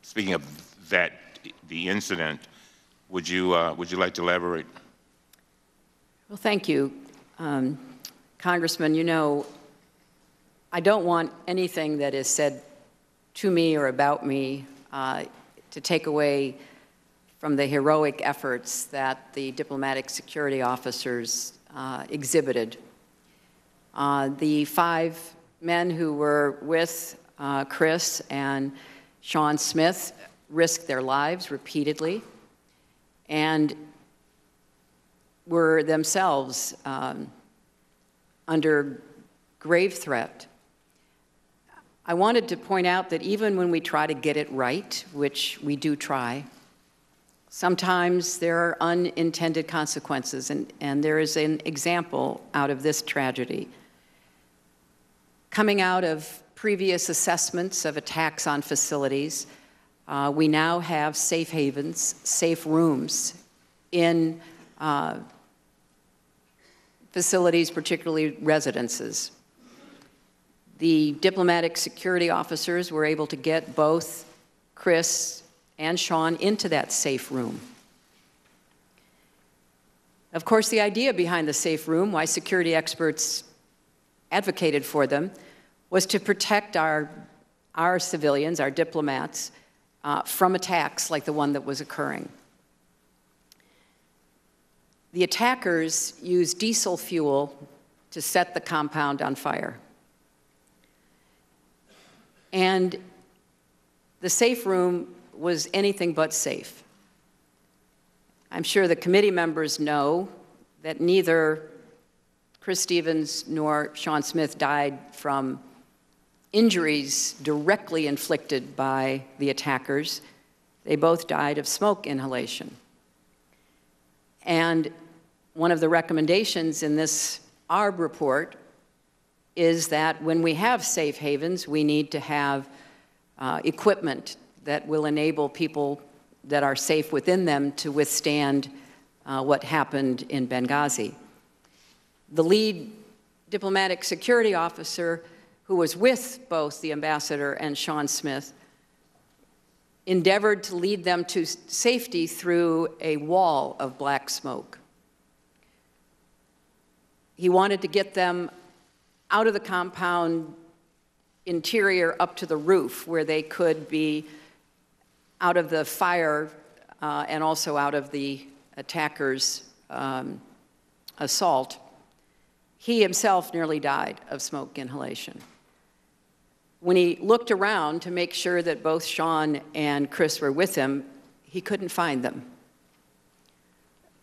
Speaking of that, the incident, would you like to elaborate? Well, thank you, Congressman. You know, I don't want anything that is said to me or about me to take away from the heroic efforts that the diplomatic security officers exhibited. The 5 men who were with Chris and Sean Smith risked their lives repeatedly and were themselves under grave threat. I wanted to point out that even when we try to get it right, which we do try, sometimes there are unintended consequences, and there is an example out of this tragedy. Coming out of previous assessments of attacks on facilities, we now have safe havens, safe rooms in facilities, particularly residences. The diplomatic security officers were able to get both Chris and Sean into that safe room. Of course, the idea behind the safe room, why security experts advocated for them, was to protect our civilians, our diplomats, from attacks like the one that was occurring. The attackers used diesel fuel to set the compound on fire. And the safe room was anything but safe. I'm sure the committee members know that neither Chris Stevens nor Sean Smith died from injuries directly inflicted by the attackers. They both died of smoke inhalation. And one of the recommendations in this ARB report is that when we have safe havens, we need to have equipment that will enable people that are safe within them to withstand what happened in Benghazi. The lead diplomatic security officer who was with both the ambassador and Sean Smith endeavored to lead them to safety through a wall of black smoke. He wanted to get them out of the compound interior up to the roof where they could be out of the fire and also out of the attackers' assault. He himself nearly died of smoke inhalation. When he looked around to make sure that both Sean and Chris were with him, he couldn't find them.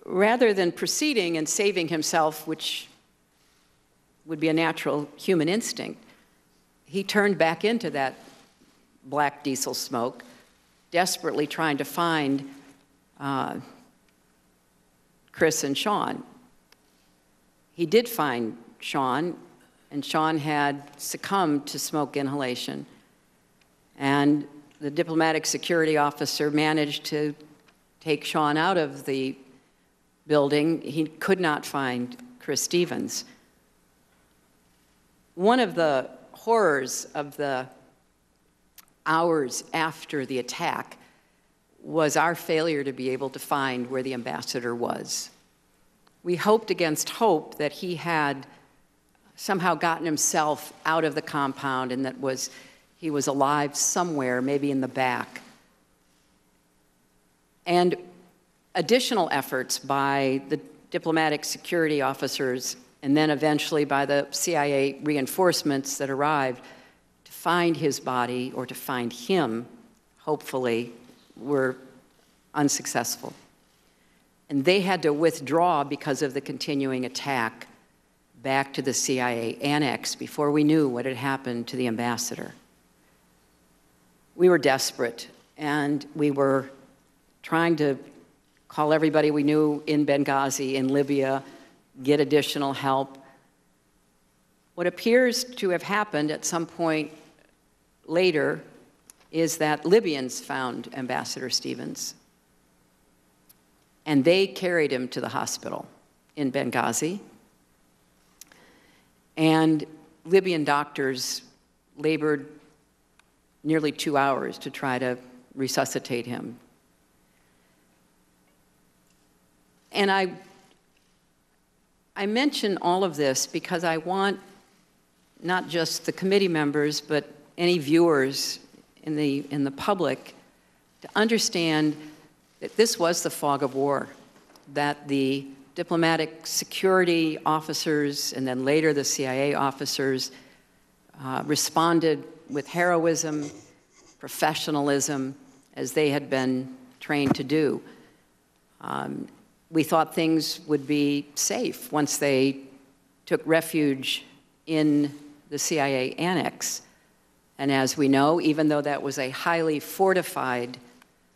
Rather than proceeding and saving himself, which would be a natural human instinct, he turned back into that black diesel smoke, desperately trying to find Chris and Sean. He did find Sean, and Sean had succumbed to smoke inhalation. And the diplomatic security officer managed to take Sean out of the building. He could not find Chris Stevens. One of the horrors of the hours after the attack was our failure to be able to find where the ambassador was. We hoped against hope that he had somehow gotten himself out of the compound and that he was alive somewhere, maybe in the back. And additional efforts by the diplomatic security officers and then eventually by the CIA reinforcements that arrived to find his body or to find him, hopefully, were unsuccessful. And they had to withdraw because of the continuing attack back to the CIA annex before we knew what had happened to the ambassador. We were desperate, and we were trying to call everybody we knew in Benghazi, in Libya, get additional help. What appears to have happened at some point later is that Libyans found Ambassador Stevens, and they carried him to the hospital in Benghazi. And Libyan doctors labored nearly 2 hours to try to resuscitate him. And I mention all of this because I want not just the committee members, but any viewers in the public to understand that this was the fog of war, that the diplomatic security officers and then later the CIA officers responded with heroism, professionalism, as they had been trained to do. We thought things would be safe once they took refuge in the CIA annex. And as we know, even though that was a highly fortified,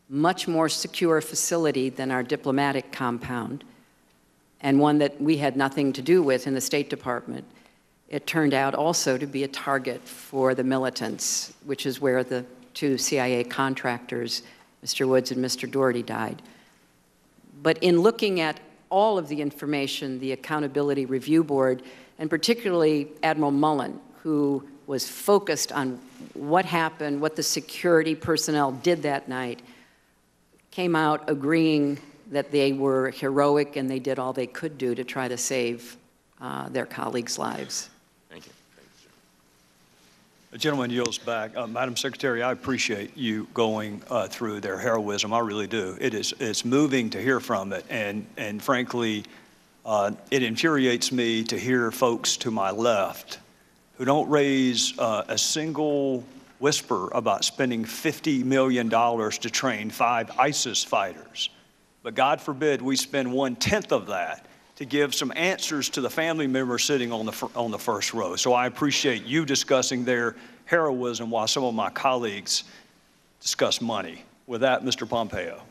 much more secure facility than our diplomatic compound, and one that we had nothing to do with in the State Department, it turned out also to be a target for the militants, which is where the two CIA contractors, Mr. Woods and Mr. Doherty, died. But in looking at all of the information, the Accountability Review Board, and particularly Admiral Mullen, who was focused on what happened, what the security personnel did that night, came out agreeing that they were heroic and they did all they could do to try to save their colleagues' lives. Thank you. The gentleman yields back. Madam Secretary, I appreciate you going through their heroism. I really do. It's moving to hear from it, and frankly, it infuriates me to hear folks to my left who don't raise a single whisper about spending $50 million to train 5 ISIS fighters. But God forbid we spend 1/10 of that to give some answers to the family members sitting on the first row. So I appreciate you discussing their heroism while some of my colleagues discuss money. With that, Mr. Pompeo.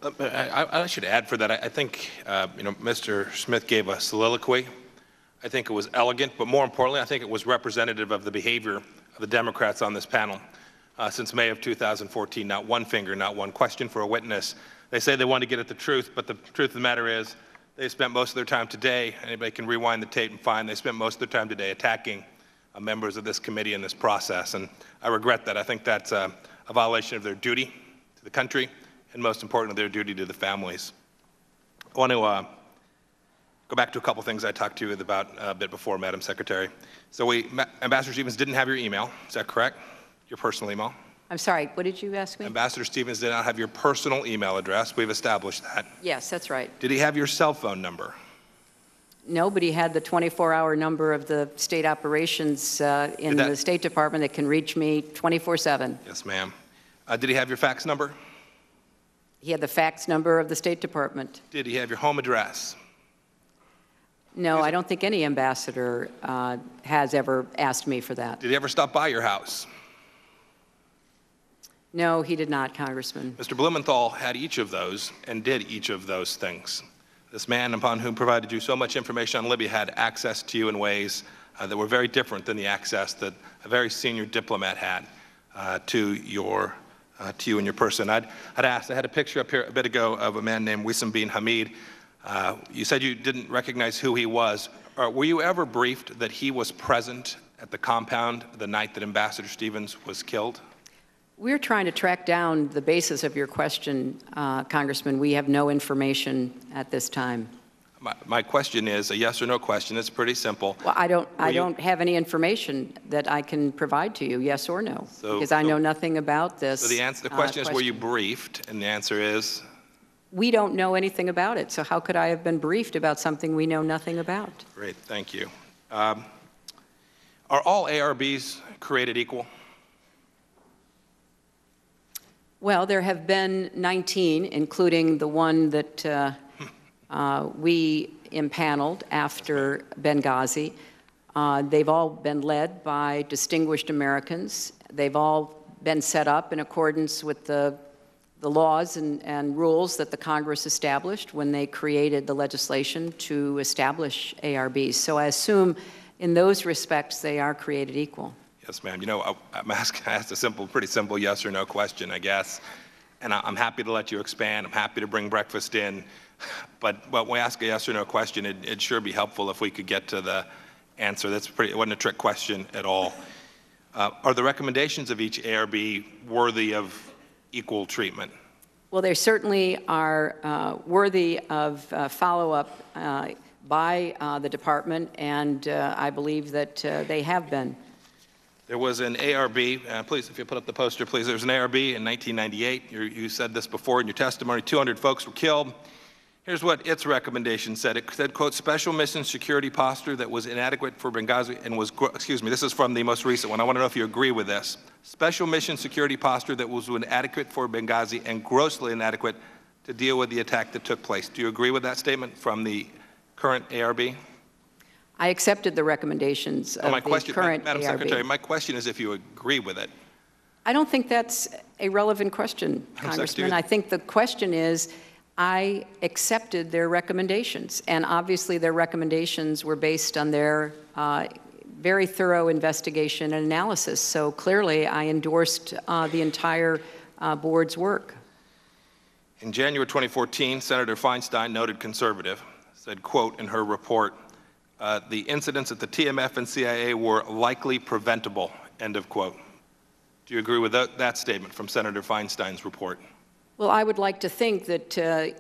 I should add for that, I think, Mr. Smith gave a soliloquy. I think it was elegant, but more importantly, I think it was representative of the behavior of the Democrats on this panel. Since May of 2014, not one finger, not one question for a witness. They say they want to get at the truth, but the truth of the matter is they spent most of their time today, anybody can rewind the tape and find they spent most of their time today attacking members of this committee in this process, and I regret that. I think that's a violation of their duty to the country, and most importantly, their duty to the families. I want to go back to a couple things I talked to you about a bit before, Madam Secretary. So Ambassador Stevens didn't have your email, is that correct? Your personal email? I'm sorry, what did you ask me? Ambassador Stevens did not have your personal email address. We've established that. Yes, that's right. Did he have your cell phone number? Nobody had the 24-hour number of the state operations in the State Department that can reach me 24/7. Yes, ma'am. Did he have your fax number? He had the fax number of the State Department. Did he have your home address? No, I don't think any ambassador has ever asked me for that. Did he ever stop by your house? No, he did not, Congressman. Mr. Blumenthal had each of those and did each of those things. This man upon whom provided you so much information on Libya had access to you in ways that were very different than the access that a very senior diplomat had to you and your person. I had a picture up here a bit ago of a man named Wissam bin Hamid. You said you didn't recognize who he was. Were you ever briefed that he was present at the compound the night that Ambassador Stevens was killed? We're trying to track down the basis of your question, Congressman. We have no information at this time. My question is a yes or no question. It's pretty simple. Well, I don't have any information that I can provide to you, yes or no, because I know nothing about this. So the question is, were you briefed? And the answer is? We don't know anything about it, so how could I have been briefed about something we know nothing about? Great, thank you. Are all ARBs created equal? Well, there have been 19, including the one that we impaneled after Benghazi. They've all been led by distinguished Americans. They've all been set up in accordance with the laws and rules that the Congress established when they created the legislation to establish ARBs. So I assume in those respects they are created equal. Yes, ma'am. You know, I asked a pretty simple yes or no question, I guess. And I'm happy to let you expand. I'm happy to bring breakfast in. But when we ask a yes or no question, it'd sure be helpful if we could get to the answer. It wasn't a trick question at all. Are the recommendations of each ARB worthy of equal treatment? Well, they certainly are worthy of follow-up by the department, and I believe that they have been. There was an ARB, please, if you put up the poster, please. There was an ARB in 1998. You said this before in your testimony. 200 folks were killed. Here's what its recommendation said. It said, quote, special mission security posture that was inadequate for Benghazi and was, excuse me, this is from the most recent one. I want to know if you agree with this. Special mission security posture that was inadequate for Benghazi and grossly inadequate to deal with the attack that took place. Do you agree with that statement from the current ARB? I accepted the recommendations of the current Madam ARB. Secretary, my question is if you agree with it. I don't think that's a relevant question, Congressman. I think the question is, I accepted their recommendations, and obviously their recommendations were based on their very thorough investigation and analysis. So clearly, I endorsed the entire board's work. In January 2014, Senator Feinstein, noted conservative, said, quote, in her report, the incidents at the TMF and CIA were likely preventable, end of quote. Do you agree with that statement from Senator Feinstein's report? Well, I would like to think that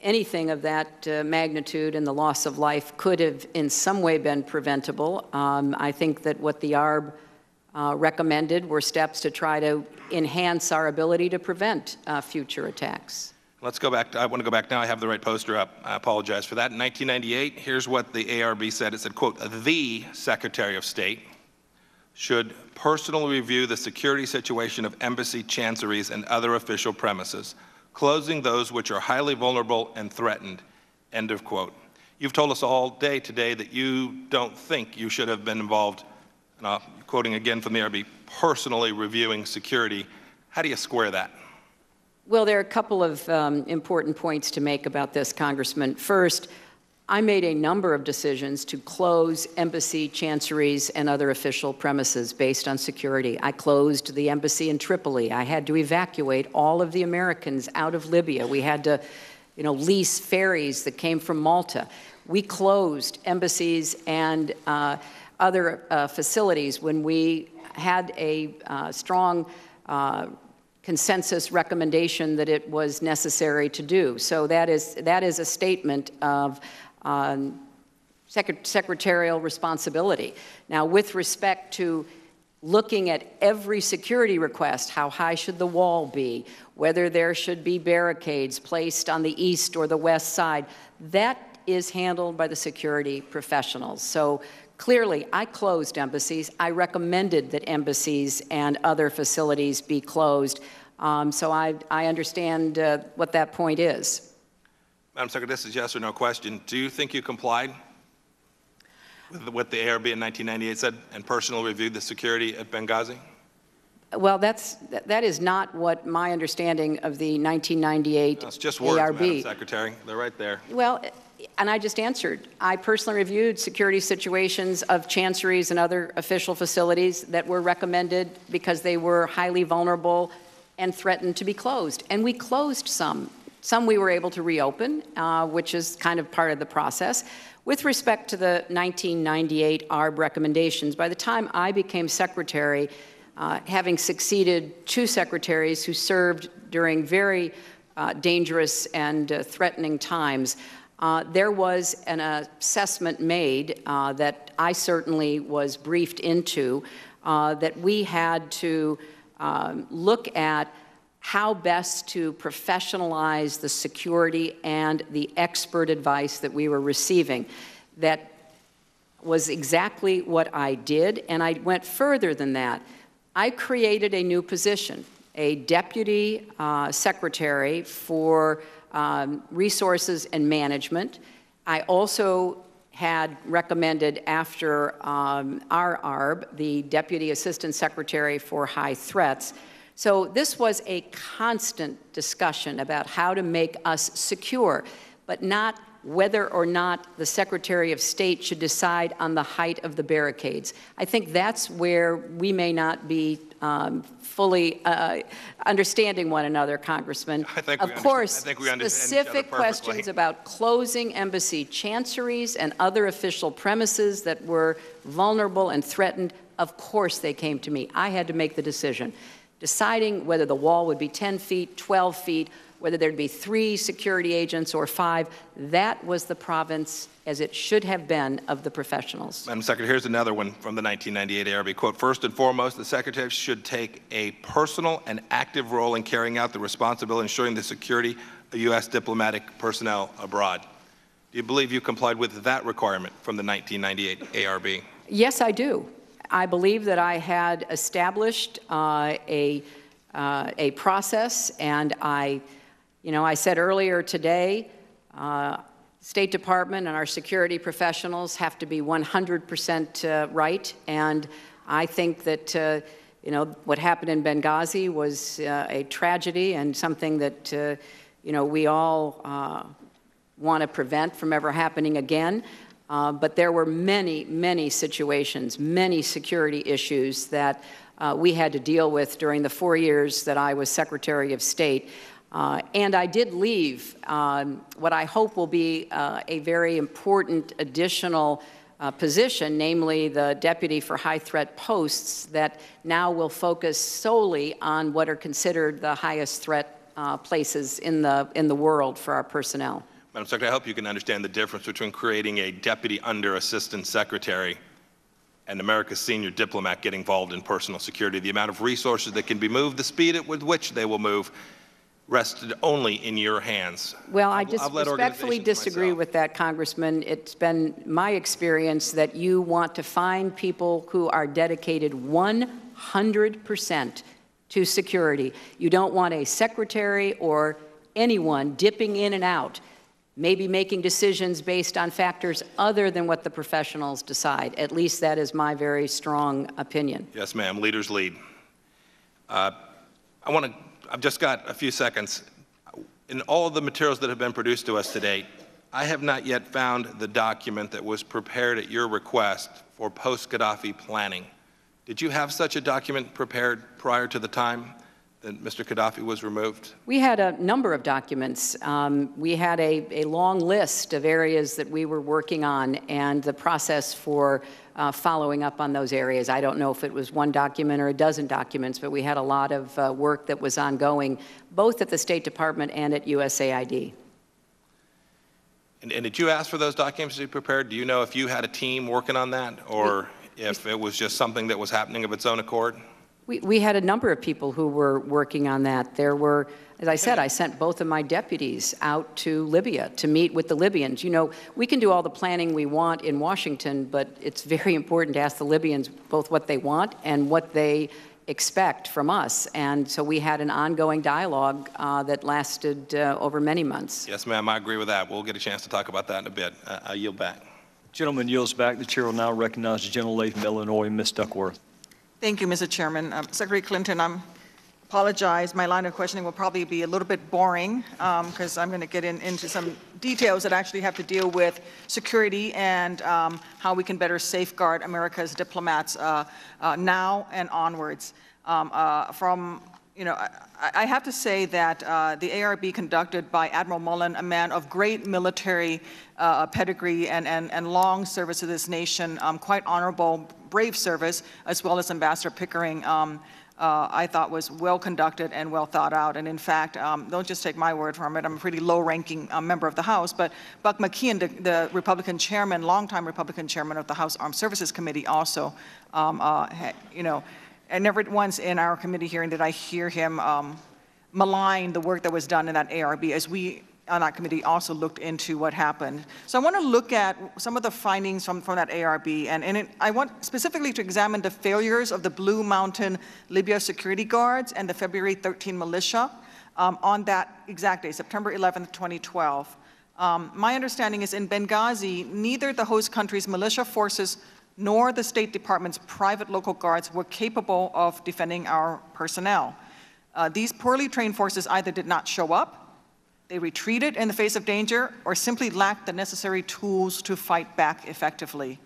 anything of that magnitude and the loss of life could have in some way been preventable. I think that what the ARB recommended were steps to try to enhance our ability to prevent future attacks. Let's go back. I want to go back now. I have the right poster up. I apologize for that. In 1998, here's what the ARB said. It said, quote, the Secretary of State should personally review the security situation of embassy chanceries and other official premises, closing those which are highly vulnerable and threatened, end of quote. You've told us all day today that you don't think you should have been involved, and I'm quoting again from the ARB, personally reviewing security. How do you square that? Well, there are a couple of important points to make about this, Congressman. First, I made a number of decisions to close embassy, chanceries, and other official premises based on security. I closed the embassy in Tripoli. I had to evacuate all of the Americans out of Libya. We had to, lease ferries that came from Malta. We closed embassies and other facilities when we had a strong consensus recommendation that it was necessary to do. So that is a statement of secretarial responsibility. Now, with respect to looking at every security request, how high should the wall be, whether there should be barricades placed on the east or the west side, that is handled by the security professionals. So clearly, I closed embassies. I recommended that embassies and other facilities be closed. So I understand what that point is. Madam Secretary, this is yes or no question. Do you think you complied with what the ARB in 1998 said and personally reviewed the security at Benghazi? Well, that is not what my understanding of the 1998 no, it's just words, ARB. Madam Secretary. They're right there. Well, and I just answered. I personally reviewed security situations of chanceries and other official facilities that were recommended because they were highly vulnerable and threatened to be closed. And we closed some. Some we were able to reopen, which is kind of part of the process. With respect to the 1998 ARB recommendations, by the time I became secretary, having succeeded two secretaries who served during very dangerous and threatening times, there was an assessment made that I certainly was briefed into that we had to look at how best to professionalize the security and the expert advice that we were receiving. That was exactly what I did, and I went further than that. I created a new position, a deputy secretary for resources and management. I also had recommended after our ARB, the deputy assistant secretary for high threats. So this was a constant discussion about how to make us secure, but not whether or not the Secretary of State should decide on the height of the barricades. I think that's where we may not be fully understanding one another, Congressman. Of course, specific questions about closing embassy chanceries and other official premises that were vulnerable and threatened, of course they came to me. I had to make the decision. Deciding whether the wall would be 10 feet, 12 feet, whether there'd be 3 security agents or 5, that was the province, as it should have been, of the professionals. Madam Secretary, here's another one from the 1998 ARB. Quote, first and foremost, the Secretary should take a personal and active role in carrying out the responsibility of ensuring the security of U.S. diplomatic personnel abroad. Do you believe you complied with that requirement from the 1998 ARB? Yes, I do. I believe that I had established a process, and I said earlier today, State Department and our security professionals have to be 100% right, and I think that what happened in Benghazi was a tragedy and something that we all want to prevent from ever happening again. But there were many, many situations, many security issues that we had to deal with during the 4 years that I was Secretary of State. And I did leave what I hope will be a very important additional position, namely the Deputy for High Threat Posts, that now will focus solely on what are considered the highest threat places in the world for our personnel. Madam Secretary, I hope you can understand the difference between creating a deputy under Assistant Secretary and America's senior diplomat getting involved in personal security. The amount of resources that can be moved, the speed with which they will move, rested only in your hands. Well, I just respectfully disagree with that, Congressman. It's been my experience that you want to find people who are dedicated 100% to security. You don't want a secretary or anyone dipping in and out, maybe making decisions based on factors other than what the professionals decide. At least that is my very strong opinion. Yes, ma'am. Leaders lead. I've just got a few seconds. In all of the materials that have been produced to us today, I have not yet found the document that was prepared at your request for post-Gaddafi planning. Did you have such a document prepared prior to the time that Mr. Gaddafi was removed? We had a number of documents. We had a long list of areas that we were working on and the process for following up on those areas. I don't know if it was 1 document or a dozen documents, but we had a lot of work that was ongoing, both at the State Department and at USAID. And did you ask for those documents to be prepared? Do you know if you had a team working on that, or if it was just something that was happening of its own accord? We had a number of people who were working on that. There were, as I said, I sent both of my deputies out to Libya to meet with the Libyans. You know, we can do all the planning we want in Washington, but it's very important to ask the Libyans both what they want and what they expect from us. And so we had an ongoing dialogue that lasted over many months. Yes, ma'am, I agree with that. We'll get a chance to talk about that in a bit. I yield back. Gentleman yields back. The chair will now recognize the gentlelady from Illinois, Ms. Duckworth. Thank you, Mr. Chairman. Secretary Clinton, I apologize. My line of questioning will probably be a little bit boring because I'm going to get into some details that actually have to deal with security and how we can better safeguard America's diplomats now and onwards. I have to say that the ARB conducted by Admiral Mullen, a man of great military pedigree and long service to this nation, quite honorable, brave service, as well as Ambassador Pickering, I thought was well conducted and well thought out. And in fact, don't just take my word from it, I'm a pretty low-ranking member of the House, but Buck McKeon, the Republican chairman, longtime Republican chairman of the House Armed Services Committee also, and never once in our committee hearing did I hear him malign the work that was done in that ARB, as we on that committee also looked into what happened. So I want to look at some of the findings from that ARB, and I want specifically to examine the failures of the Blue Mountain Libya security guards and the February 13 militia on that exact day, September 11th, 2012. My understanding is in Benghazi, neither the host country's militia forces nor the State Department's private local guards were capable of defending our personnel. These poorly trained forces either did not show up, they retreated in the face of danger, or simply lacked the necessary tools to fight back effectively.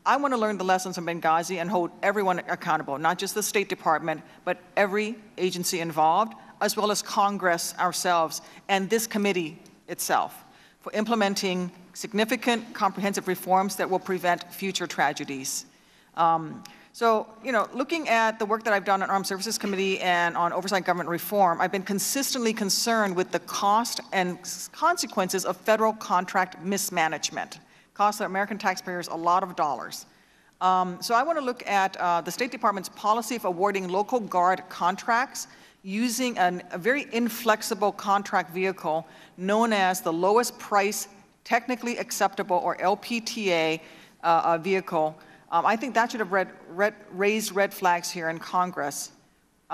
I want to learn the lessons from Benghazi and hold everyone accountable, not just the State Department, but every agency involved, as well as Congress ourselves and this committee itself, for implementing significant comprehensive reforms that will prevent future tragedies. So, looking at the work that I've done on Armed Services Committee and on Oversight Government Reform, I've been consistently concerned with the cost and consequences of federal contract mismanagement. Costs the American taxpayers a lot of dollars. So I want to look at the State Department's policy of awarding local guard contracts using a very inflexible contract vehicle known as the lowest price technically acceptable, or LPTA, vehicle. I think that should have raised red flags here in Congress.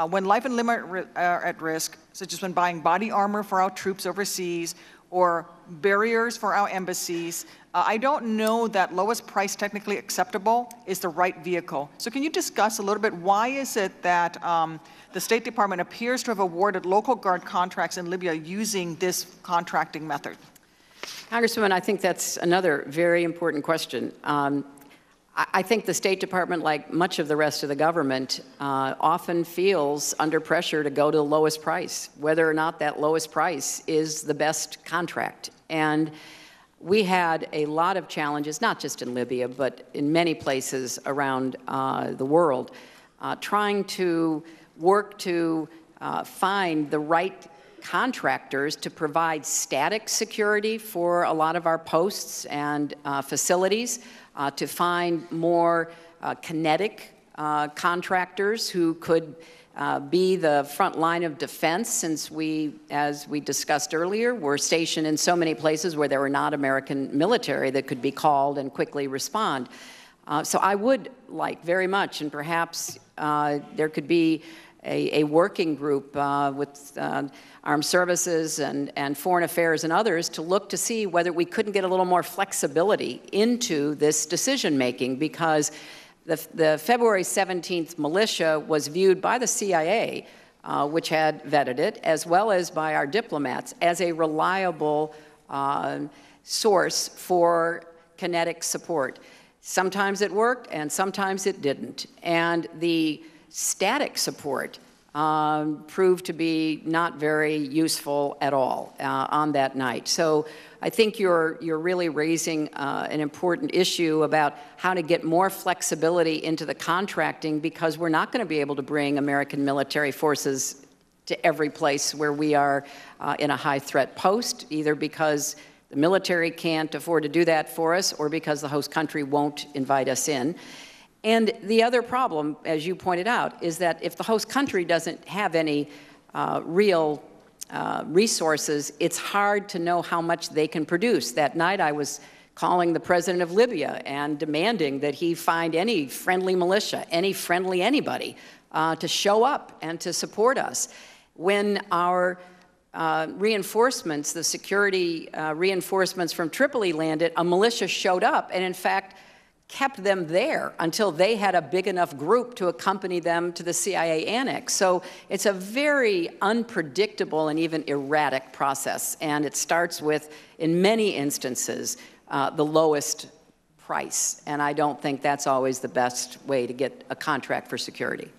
When life and limb are at risk, such as when buying body armor for our troops overseas or barriers for our embassies, I don't know that lowest price technically acceptable is the right vehicle. So can you discuss a little bit, why is it that the State Department appears to have awarded local guard contracts in Libya using this contracting method? Congresswoman, I think that's another very important question. I think the State Department, like much of the rest of the government, often feels under pressure to go to the lowest price, whether or not that lowest price is the best contract. And we had a lot of challenges, not just in Libya, but in many places around the world, trying to work to find the right contractors to provide static security for a lot of our posts and facilities, to find more kinetic contractors who could be the front line of defense, since we, as we discussed earlier, were stationed in so many places where there were not American military that could be called and quickly respond. So I would like very much, and perhaps there could be a working group with Armed Services and Foreign Affairs and others to look to see whether we couldn't get a little more flexibility into this decision-making, because the February 17th militia was viewed by the CIA, which had vetted it, as well as by our diplomats, as a reliable source for kinetic support. Sometimes it worked, and sometimes it didn't. And the static support proved to be not very useful at all on that night. So I think you're really raising an important issue about how to get more flexibility into the contracting, because we're not going to be able to bring American military forces to every place where we are in a high threat post, either because the military can't afford to do that for us or because the host country won't invite us in. And the other problem, as you pointed out, is that if the host country doesn't have any real resources, it's hard to know how much they can produce. That night I was calling the president of Libya and demanding that he find any friendly militia, any friendly anybody, to show up and to support us. When our reinforcements, the security reinforcements from Tripoli landed, a militia showed up and, in fact, kept them there until they had a big enough group to accompany them to the CIA annex. So it's a very unpredictable and even erratic process, and it starts with, in many instances, the lowest price, and I don't think that's always the best way to get a contract for security.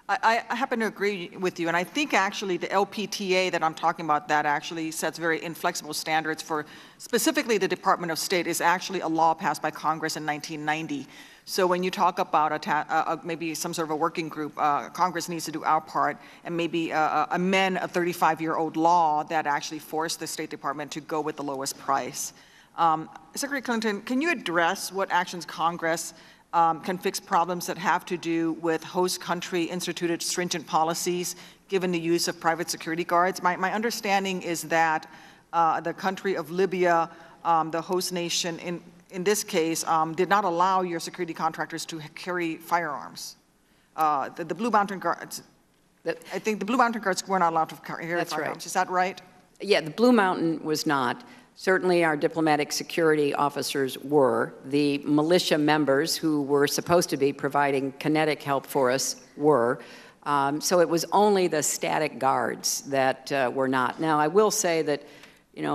I happen to agree with you, and I think actually the LPTA that I'm talking about, that actually sets very inflexible standards for specifically the Department of State, is actually a law passed by Congress in 1990. So when you talk about maybe some sort of a working group, Congress needs to do our part and maybe amend a 35-year-old law that actually forced the State Department to go with the lowest price. Secretary Clinton, can you address what actions Congress can fix problems that have to do with host country instituted stringent policies given the use of private security guards? My understanding is that the country of Libya, the host nation in this case, did not allow your security contractors to carry firearms. The Blue Mountain Guards, I think the Blue Mountain Guards were not allowed to carry firearms. Right. Is that right? Yeah, the Blue Mountain was not. Certainly our diplomatic security officers were. The militia members who were supposed to be providing kinetic help for us were. So it was only the static guards that were not. Now, I will say that,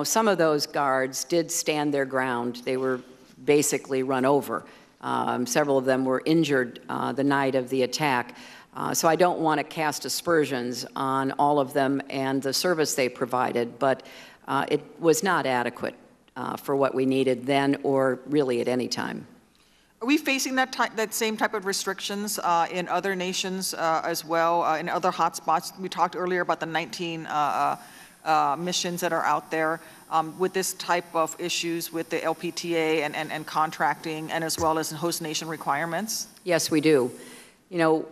some of those guards did stand their ground. They were basically run over. Several of them were injured the night of the attack. So I don't want to cast aspersions on all of them and the service they provided, but it was not adequate for what we needed then or really at any time. Are we facing that same type of restrictions in other nations as well, in other hotspots? We talked earlier about the 19 missions that are out there with this type of issues with the LPTA and contracting, and as well as host nation requirements? Yes, we do. You know,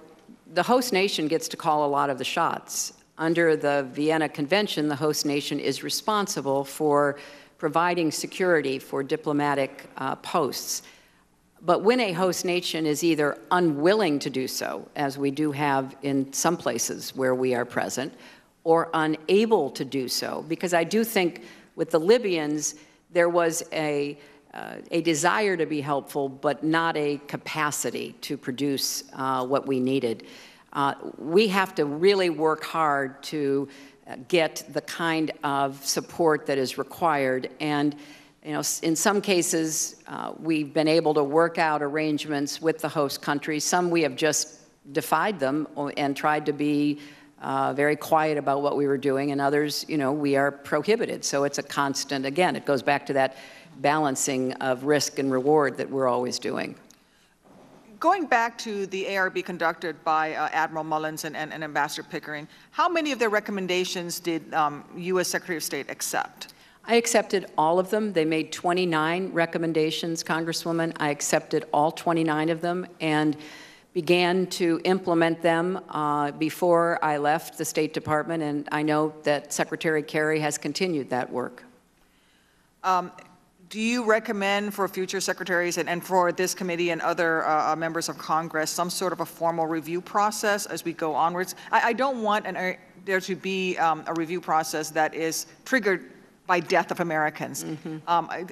the host nation gets to call a lot of the shots. Under the Vienna Convention, the host nation is responsible for providing security for diplomatic posts. But when a host nation is either unwilling to do so, as we do have in some places where we are present, or unable to do so, because I do think with the Libyans, there was a desire to be helpful, but not a capacity to produce what we needed. We have to really work hard to get the kind of support that is required. And you know, in some cases, we've been able to work out arrangements with the host countries. Some we have just defied them and tried to be very quiet about what we were doing, and others, you know, we are prohibited. So it's a constant, again, it goes back to that balancing of risk and reward that we're always doing. Going back to the ARB conducted by Admiral Mullins and Ambassador Pickering, how many of their recommendations did U.S. Secretary of State accept? I accepted all of them. They made 29 recommendations, Congresswoman. I accepted all 29 of them and began to implement them before I left the State Department, and I know that Secretary Kerry has continued that work. Do you recommend for future secretaries and for this committee and other members of Congress some sort of a formal review process as we go onwards? I don't want there to be a review process that is triggered by death of Americans.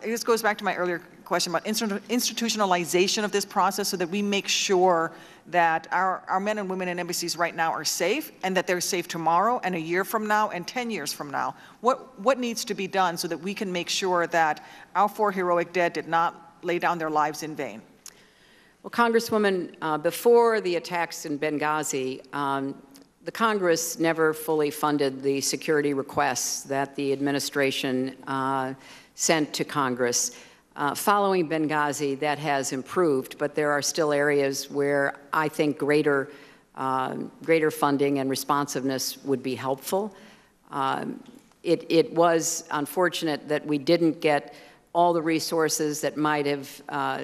This goes back to my earlier question about institutionalization of this process so that we make sure that our men and women in embassies right now are safe, and that they're safe tomorrow and a year from now and 10 years from now. What needs to be done so that we can make sure that our 4 heroic dead did not lay down their lives in vain? Well, Congresswoman, before the attacks in Benghazi, the Congress never fully funded the security requests that the administration sent to Congress. Following Benghazi, that has improved, but there are still areas where I think greater funding and responsiveness would be helpful. It was unfortunate that we didn't get all the resources that might have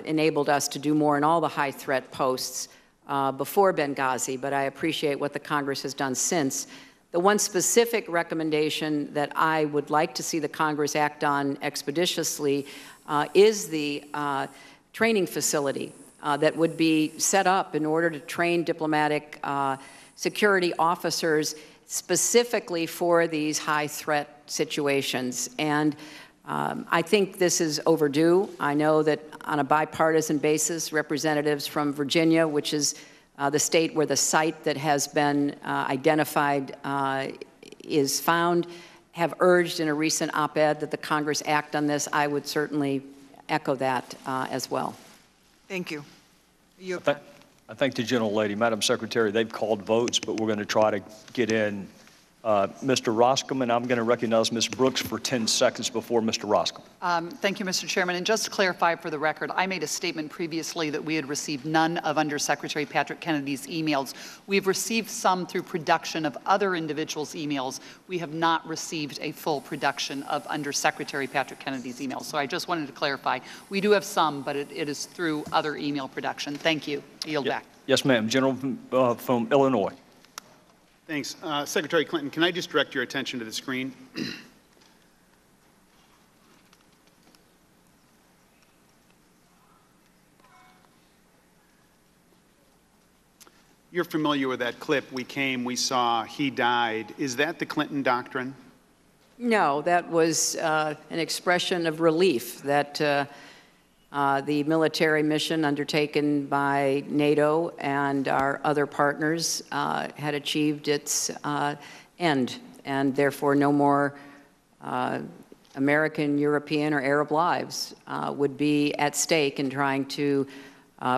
enabled us to do more in all the high-threat posts before Benghazi, but I appreciate what the Congress has done since. The one specific recommendation that I would like to see the Congress act on expeditiously is the training facility that would be set up in order to train diplomatic security officers specifically for these high-threat situations. And I think this is overdue. I know that on a bipartisan basis, representatives from Virginia, which is the state where the site that has been identified is found, have urged in a recent op-ed that the Congress act on this. I would certainly echo that as well. Thank you. I thank the gentlelady. Madam Secretary, they've called votes, but we're going to try to get in Mr. Roscom, and I'm going to recognize Ms. Brooks for 10 seconds before Mr. Roscom. Thank you, Mr. Chairman. And just to clarify for the record, I made a statement previously that we had received none of Undersecretary Patrick Kennedy's emails. We've received some through production of other individuals' emails. We have not received a full production of Undersecretary Patrick Kennedy's emails. So I just wanted to clarify. We do have some, but it is through other email production. Thank you. I yield back. Yes, ma'am. General from Illinois. Thanks. Secretary Clinton, can I just direct your attention to the screen? You're familiar with that clip. We came, we saw, he died. Is that the Clinton doctrine? No, that was an expression of relief that the military mission undertaken by NATO and our other partners had achieved its end, and therefore no more American, European, or Arab lives would be at stake in trying to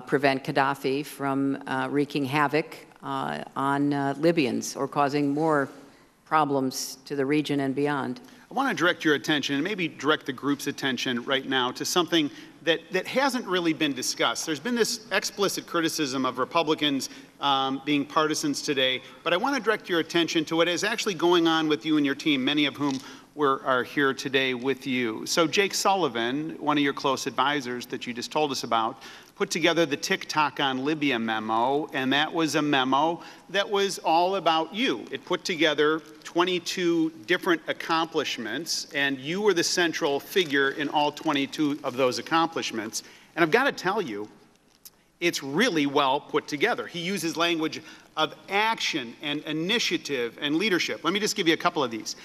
prevent Gaddafi from wreaking havoc on Libyans or causing more problems to the region and beyond. I want to direct your attention, and maybe direct the group's attention right now, to something that hasn't really been discussed. There's been this explicit criticism of Republicans being partisans today, but I want to direct your attention to what is actually going on with you and your team, many of whom are here today with you. So Jake Sullivan, one of your close advisors that you just told us about, put together the TikTok on Libya memo, and that was a memo that was all about you. It put together 22 different accomplishments, and you were the central figure in all 22 of those accomplishments. And I've got to tell you, it's really well put together. He uses language of action and initiative and leadership. Let me just give you a couple of these.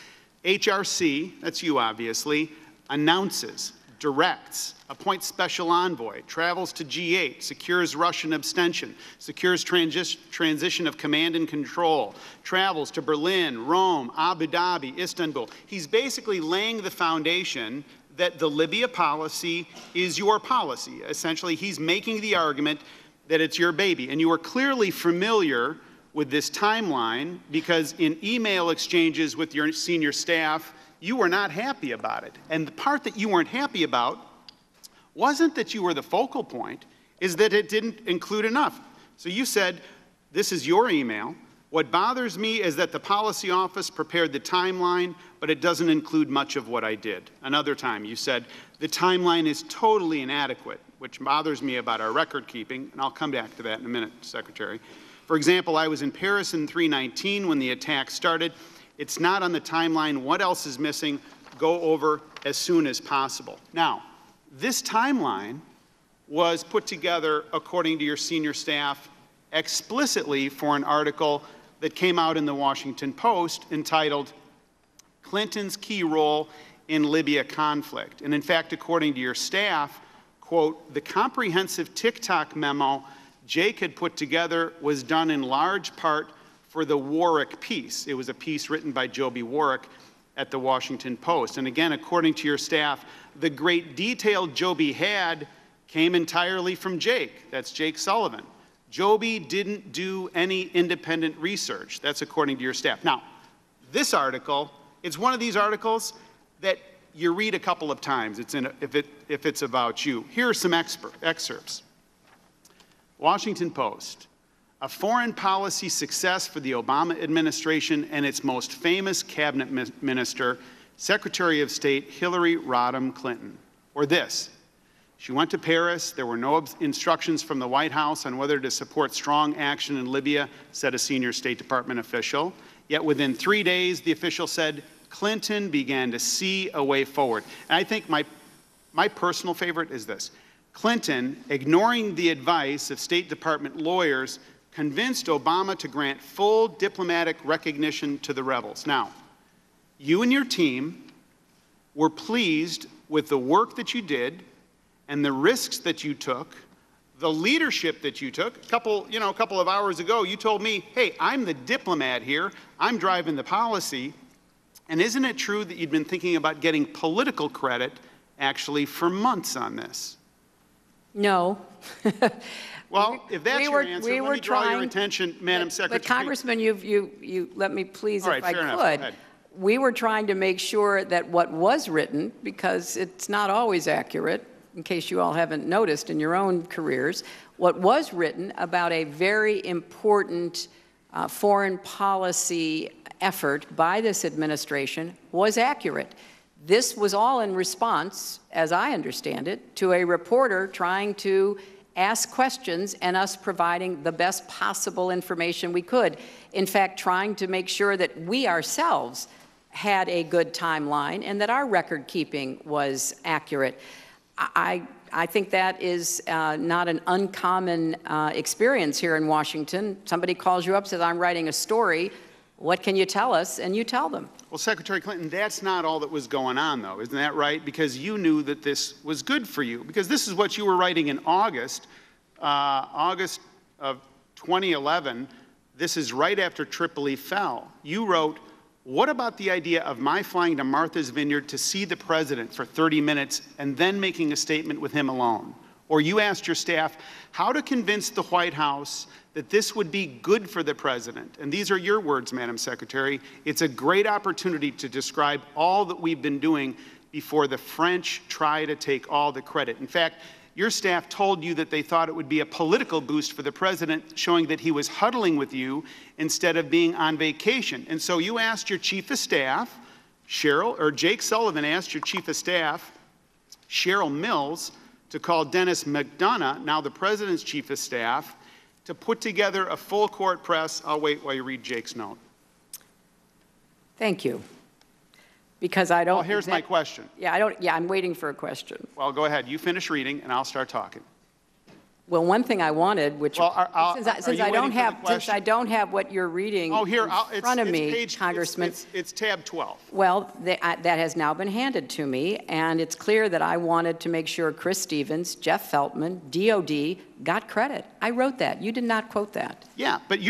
HRC, that's you obviously, announces, directs, appoints special envoy, travels to G8, secures Russian abstention, secures transition of command and control, travels to Berlin, Rome, Abu Dhabi, Istanbul. He's basically laying the foundation that the Libya policy is your policy. Essentially, he's making the argument that it's your baby. And you are clearly familiar with this timeline because in email exchanges with your senior staff, you were not happy about it. And the part that you weren't happy about wasn't that you were the focal point, is that it didn't include enough. So you said, this is your email. What bothers me is that the policy office prepared the timeline, but it doesn't include much of what I did. Another time you said, the timeline is totally inadequate, which bothers me about our record keeping, and I'll come back to that in a minute, Secretary. For example, I was in Paris in 3/19 when the attack started. It's not on the timeline. What else is missing? Go over as soon as possible. Now, this timeline was put together, according to your senior staff, explicitly for an article that came out in the Washington Post entitled, Clinton's Key Role in Libya Conflict. And in fact, according to your staff, quote, the comprehensive TikTok memo Jake had put together was done in large part for the Warwick piece. It was a piece written by Joby Warwick at the Washington Post. And again, according to your staff, the great detail Joby had came entirely from Jake. That's Jake Sullivan. Joby didn't do any independent research. That's according to your staff. Now, this article, it's one of these articles that you read a couple of times if it's about you. Here are some excerpts. Washington Post. A foreign policy success for the Obama administration and its most famous cabinet minister, Secretary of State Hillary Rodham Clinton. Or this, she went to Paris, there were no instructions from the White House on whether to support strong action in Libya, said a senior State Department official. Yet within 3 days, the official said, Clinton began to see a way forward. And I think my personal favorite is this. Clinton, ignoring the advice of State Department lawyers, convinced Obama to grant full diplomatic recognition to the rebels. Now, you and your team were pleased with the work that you did and the risks that you took, the leadership that you took. A couple of hours ago, you told me, hey, I'm the diplomat here. I'm driving the policy. And isn't it true that you'd been thinking about getting political credit actually for months on this? No. Well, if that's your answer, let me draw your attention, Madam Secretary. But Congressman, you let me please, if I could. We were trying to make sure that what was written, because it's not always accurate, in case you all haven't noticed in your own careers, what was written about a very important foreign policy effort by this administration was accurate. This was all in response, as I understand it, to a reporter trying to ask questions and us providing the best possible information we could. In fact, trying to make sure that we ourselves had a good timeline and that our record keeping was accurate. I think that is not an uncommon experience here in Washington. Somebody calls you up, says, I'm writing a story. What can you tell us? And you tell them. Well, Secretary Clinton, that's not all that was going on, though. Isn't that right? Because you knew that this was good for you. Because this is what you were writing in August of 2011. This is right after Tripoli fell. You wrote, what about the idea of my flying to Martha's Vineyard to see the president for 30 minutes and then making a statement with him alone? Or you asked your staff how to convince the White House that this would be good for the president. And these are your words, Madam Secretary. It's a great opportunity to describe all that we've been doing before the French try to take all the credit. In fact, your staff told you that they thought it would be a political boost for the president, showing that he was huddling with you instead of being on vacation. And so you asked your chief of staff, Jake Sullivan asked your chief of staff, Cheryl Mills, to call Dennis McDonough, now the president's chief of staff, to put together a full court press. I'll wait while you read Jake's note. Thank you. Because I don't. Well, here's my question. Yeah, I'm waiting for a question. Well, go ahead. You finish reading, and I'll start talking. Well, one thing I wanted, which well, since I don't have what you're reading in front of me, Congressman. It's tab 12. Well, that has now been handed to me, and it's clear that I wanted to make sure Chris Stevens, Jeff Feltman, DOD got credit. I wrote that. You did not quote that. Yeah, but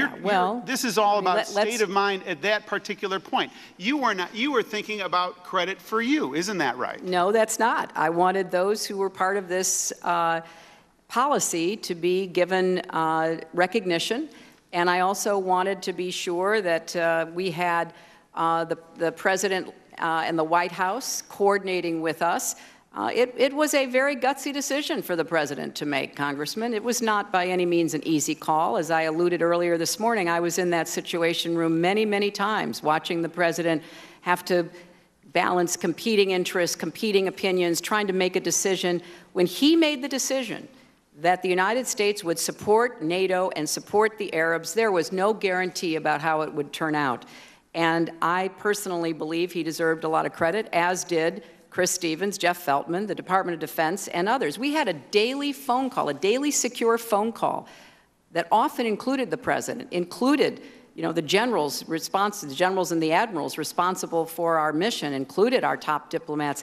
this is all about state of mind at that particular point. You were thinking about credit for you, isn't that right? No, that's not. I wanted those who were part of this policy to be given recognition, and I also wanted to be sure that we had the President and the White House coordinating with us. It was a very gutsy decision for the President to make, Congressman. It was not by any means an easy call. As I alluded earlier this morning, I was in that Situation Room many, many times, watching the President have to balance competing interests, competing opinions, trying to make a decision. When he made the decision that the United States would support NATO and support the Arabs, there was no guarantee about how it would turn out. And I personally believe he deserved a lot of credit, as did Chris Stevens, Jeff Feltman, the Department of Defense, and others. We had a daily phone call, a daily secure phone call that often included the President, included the generals the generals and the admirals responsible for our mission, included our top diplomats.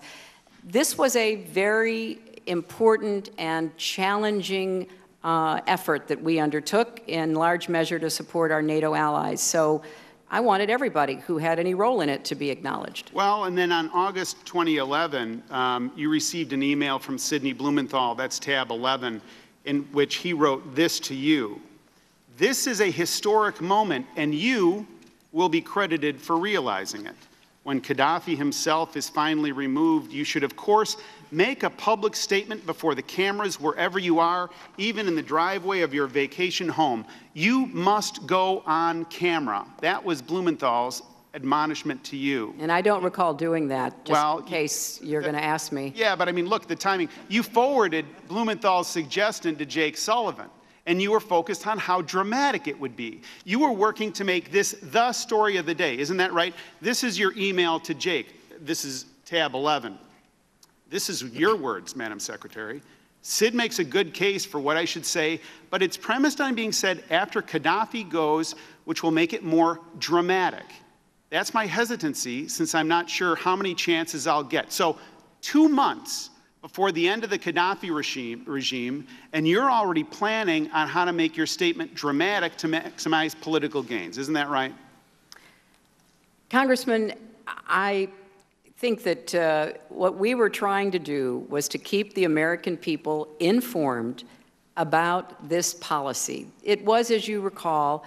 This was a very important and challenging effort that we undertook, in large measure to support our NATO allies. So I wanted everybody who had any role in it to be acknowledged. Well, and then on August 2011, you received an email from Sidney Blumenthal, that's tab 11, in which he wrote this to you. This is a historic moment, and you will be credited for realizing it. When Gaddafi himself is finally removed, you should, of course, make a public statement before the cameras wherever you are, even in the driveway of your vacation home. You must go on camera. That was Blumenthal's admonishment to you. And I don't recall doing that, just in case you're going to ask me. Yeah, but I mean, look, the timing. You forwarded Blumenthal's suggestion to Jake Sullivan, and you were focused on how dramatic it would be. You were working to make this the story of the day. Isn't that right? This is your email to Jake. This is tab 11. This is your words, Madam Secretary. Sid makes a good case for what I should say, but it's premised on being said after Gaddafi goes, which will make it more dramatic. That's my hesitancy, since I'm not sure how many chances I'll get. So 2 months before the end of the Gaddafi regime, and you're already planning on how to make your statement dramatic to maximize political gains. Isn't that right? Congressman, I think that what we were trying to do was to keep the American people informed about this policy. It was, as you recall,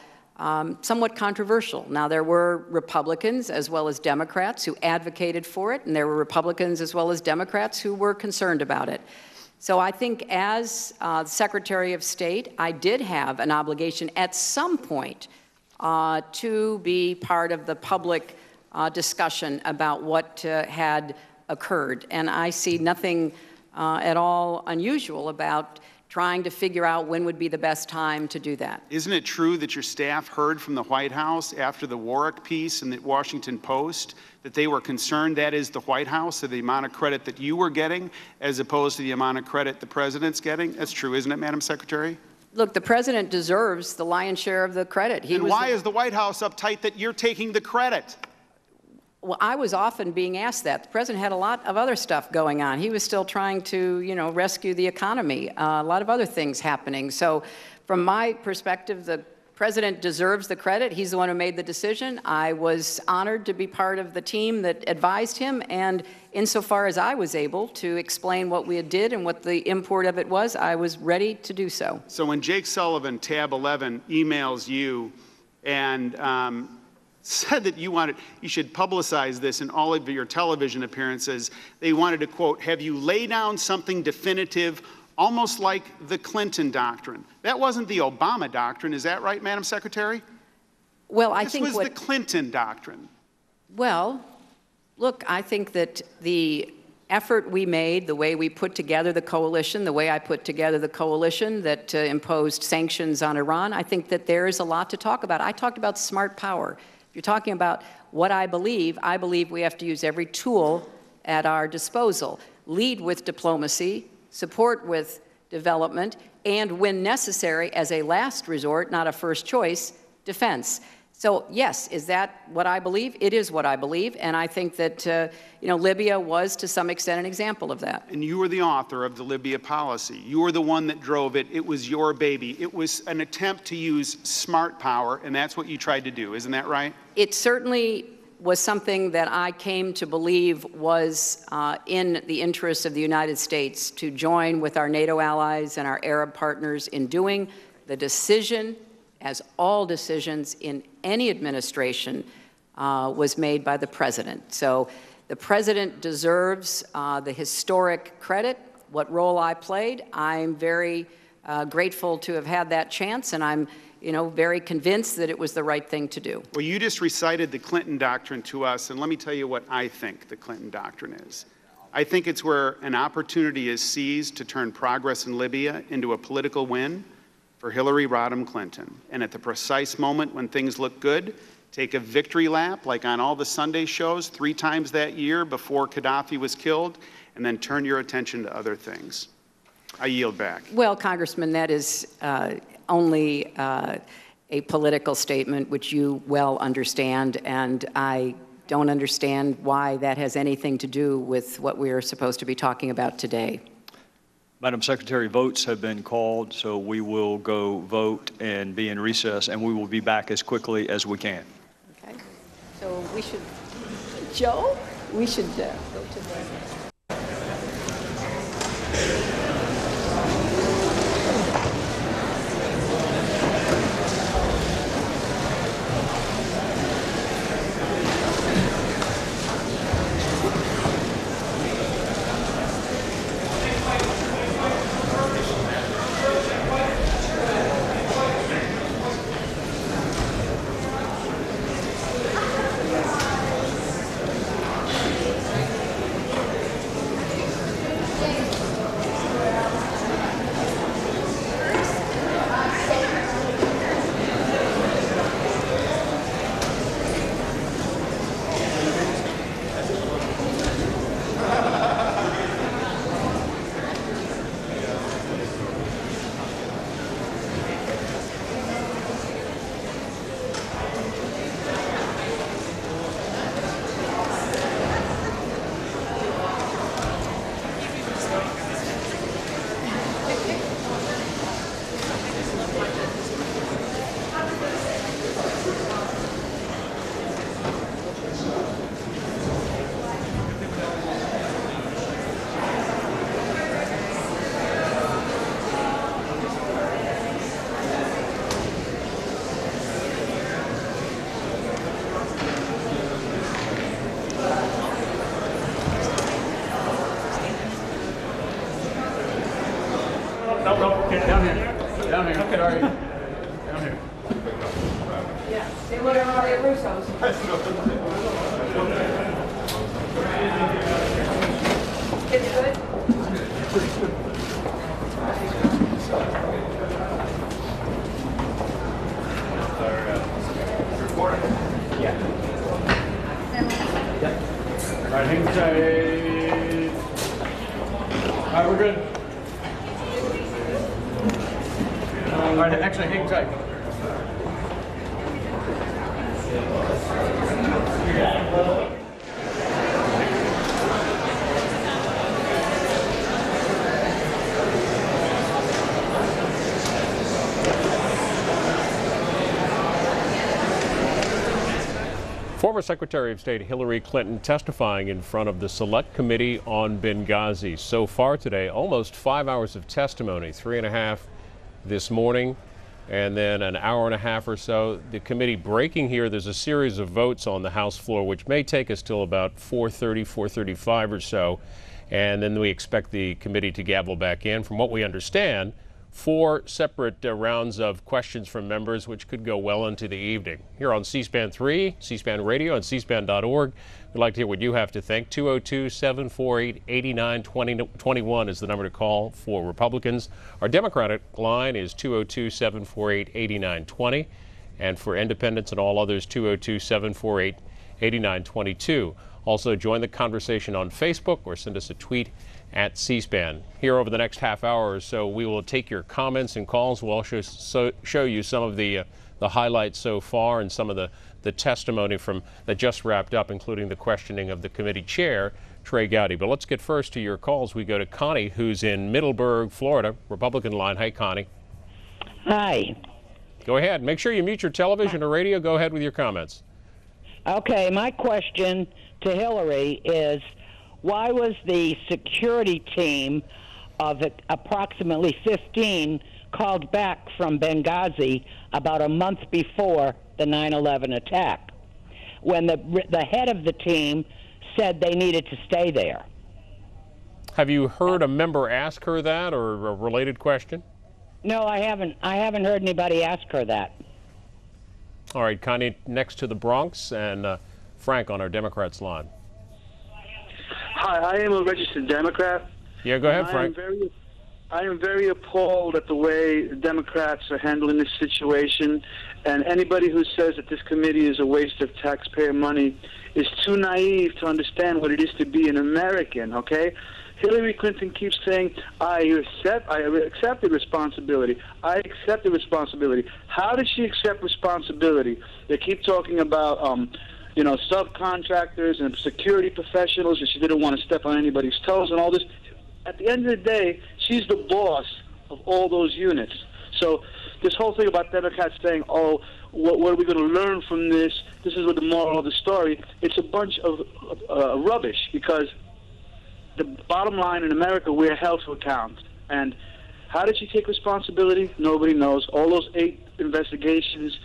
somewhat controversial. Now, there were Republicans as well as Democrats who advocated for it, and there were Republicans as well as Democrats who were concerned about it. So I think as Secretary of State, I did have an obligation at some point to be part of the public discussion about what had occurred. And I see nothing at all unusual about trying to figure out when would be the best time to do that. Isn't it true that your staff heard from the White House after the Warwick piece in the Washington Post that they were concerned, that is the White House, of the amount of credit that you were getting as opposed to the amount of credit the President's getting? That's true, isn't it, Madam Secretary? Look, the President deserves the lion's share of the credit. And why is the White House uptight that you're taking the credit? Well, I was often being asked that. The President had a lot of other stuff going on. He was still trying to, rescue the economy, a lot of other things happening. So from my perspective, the President deserves the credit. He's the one who made the decision. I was honored to be part of the team that advised him, and insofar as I was able to explain what we did and what the import of it was, I was ready to do so. So when Jake Sullivan, tab 11, emails you and said that you should publicize this in all of your television appearances. They wanted to quote, have you lay down something definitive, almost like the Clinton doctrine. That wasn't the Obama doctrine, is that right, Madam Secretary? Well, I this think was the Clinton doctrine. Well, look, I think that the effort we made, the way we put together the coalition, the way I put together the coalition that imposed sanctions on Iran, I think that there is a lot to talk about. I talked about smart power. If you're talking about what I believe we have to use every tool at our disposal. Lead with diplomacy, support with development, and when necessary, as a last resort, not a first choice, defense. So yes, is that what I believe? It is what I believe, and I think that Libya was to some extent an example of that. And you were the author of the Libya policy. You were the one that drove it. It was your baby. It was an attempt to use smart power, and that's what you tried to do. Isn't that right? It certainly was something that I came to believe was in the interests of the United States to join with our NATO allies and our Arab partners in doing the decision, as all decisions in any administration was made by the president. So the president deserves the historic credit, what role I played. I'm very grateful to have had that chance, and I'm very convinced that it was the right thing to do. Well, you just recited the Clinton doctrine to us, and let me tell you what I think the Clinton doctrine is. I think it's where an opportunity is seized to turn progress in Libya into a political win for Hillary Rodham Clinton. And at the precise moment when things look good, take a victory lap, like on all the Sunday shows 3 times that year before Gaddafi was killed, and then turn your attention to other things. I yield back. Well, Congressman, that is only a political statement, which you well understand, and I don't understand why that has anything to do with what we are supposed to be talking about today. Madam Secretary, votes have been called, so we will go vote and be in recess, and we will be back as quickly as we can. Okay. So we should, Joe, we should go to the... No, get down here. Down here. Okay, all right. Down here. Yeah, they went around at Russo's. It's good? Yeah. All right, hang tight. All right, we're good. All right, actually, hang tight. Former Secretary of State Hillary Clinton testifying in front of the Select Committee on Benghazi. So far today, almost 5 hours of testimony, 3.5 this morning. and then an hour and a half or so. The committee breaking here. There's a series of votes on the House floor, which may take us till about 4:30, 4:35 or so. And then we expect the committee to gavel back in. From what we understand, 4 separate rounds of questions from members, which could go well into the evening. Here on C-SPAN 3, C-SPAN Radio, and C-SPAN.org, we'd like to hear what you have to think. 202-748-8921 is the number to call for Republicans. Our Democratic line is 202-748-8920. And for independents and all others, 202-748-8922. Also, join the conversation on Facebook or send us a tweet at C-SPAN. Here over the next half hour or so, we will take your comments and calls. We'll also show you some of the highlights so far and some of the testimony that just wrapped up, including the questioning of the committee chair, Trey Gowdy. But let's get first to your calls. We go to Connie, who's in Middleburg, Florida, Republican line. Hey, Connie. Hi. Go ahead. Make sure you mute your television or radio. Go ahead with your comments. Okay, my question to Hillary is, why was the security team of approximately 15 called back from Benghazi about a month before the 9/11 attack, when the head of the team said they needed to stay there? Have you heard a member ask her that, or a related question? No, I haven't. I haven't heard anybody ask her that. All right, Connie, next to the Bronx, and Frank on our Democrats line. Hi, I am a registered Democrat. Yeah, go ahead, Frank. I am very appalled at the way the Democrats are handling this situation, and anybody who says that this committee is a waste of taxpayer money is too naive to understand what it is to be an American, okay? Hillary Clinton keeps saying, I accept the responsibility. I accept the responsibility. How does she accept responsibility? They keep talking about, subcontractors and security professionals, and she didn't want to step on anybody's toes and all this. At the end of the day, she's the boss of all those units. So this whole thing about Democrats saying, oh, what are we going to learn from this? This is what the moral of the story. It's a bunch of rubbish, because the bottom line in America, we're held to account. And how did she take responsibility? Nobody knows. All those 8 investigations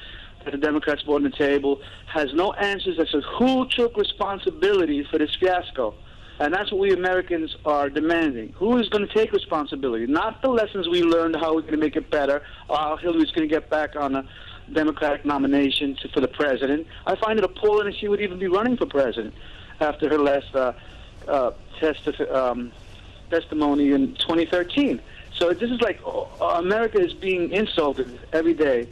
that the Democrats brought on the table has no answers that says who took responsibility for this fiasco. And that's what we Americans are demanding. Who is going to take responsibility? Not the lessons we learned, how we're going to make it better, or how Hillary's going to get back on a Democratic nomination for the president. I find it appalling that she would even be running for president after her last testimony in 2013. So this is like America is being insulted every day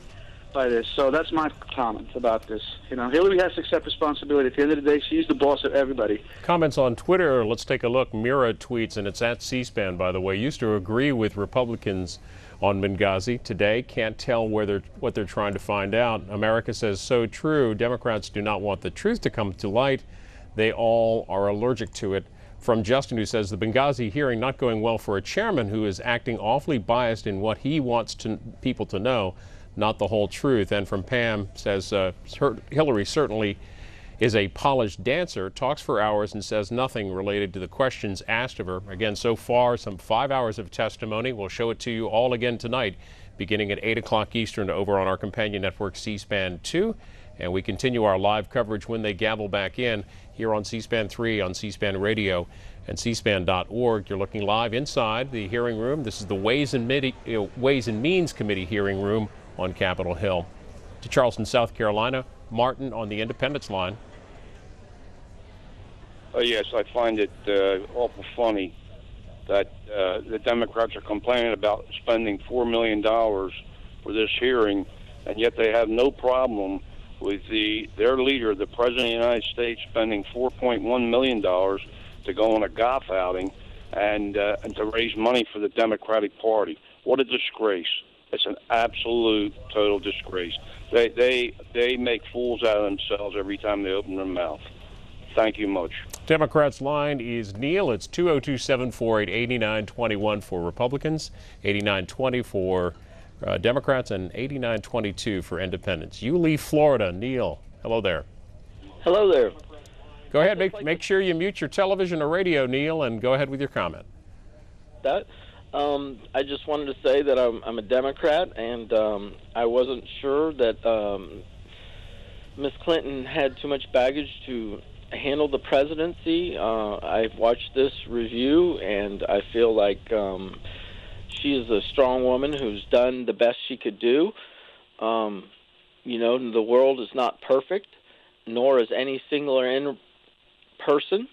by this. So that's my comments about this. Hillary has to accept responsibility. At the end of the day, she's the boss of everybody. Comments on Twitter. Let's take a look. Mira tweets, and it's at C-SPAN, by the way, used to agree with Republicans on Benghazi. Today, can't tell what they're trying to find out. America says, so true. Democrats do not want the truth to come to light. They all are allergic to it. From Justin, who says the Benghazi hearing not going well for a chairman who is acting awfully biased in what he wants people to know, not the whole truth. And from Pam, says Hillary certainly is a polished dancer, talks for hours and says nothing related to the questions asked of her. Again, so far, some 5 hours of testimony. We'll show it to you all again tonight, beginning at 8 o'clock Eastern over on our companion network, C-SPAN 2. And we continue our live coverage when they gavel back in here on C-SPAN 3, on C-SPAN Radio, and C-SPAN.org. You're looking live inside the hearing room. This is the Ways and Means Committee hearing room on Capitol Hill. To Charleston, South Carolina, Martin on the Independence line. Yes, I find it awful funny that the Democrats are complaining about spending $4 million for this hearing, and yet they have no problem with their leader, the President of the United States, spending $4.1 million to go on a golf outing and to raise money for the Democratic Party. What a disgrace. It's an absolute, total disgrace. They make fools out of themselves every time they open their mouth. Thank you much. Democrats line is Neil. It's 202-748-8921 for Republicans, 8920 for Democrats, and 8922 for independents. Yulee, Florida. Neil, hello there. Hello there. Go ahead. Make sure you mute your television or radio, Neil, and go ahead with your comment. I just wanted to say that I'm a Democrat, and I wasn't sure that Ms. Clinton had too much baggage to handle the presidency. I've watched this review, and I feel like she is a strong woman who's done the best she could do. You know, the world is not perfect, nor is any singular person.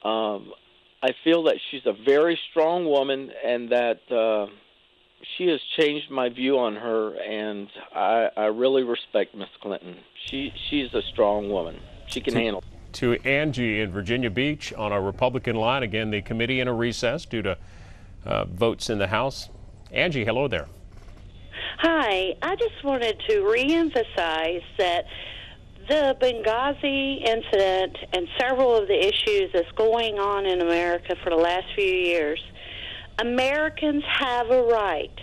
I feel that she's a very strong woman, and that she has changed my view on her, and I really respect Miss Clinton. She's a strong woman. She can handle. To Angie in Virginia Beach on a Republican line. Again, the committee in a recess due to votes in the House. Angie, hello there. Hi. I just wanted to reemphasize that the Benghazi incident and several of the issues that's going on in America for the last few years, Americans have a right.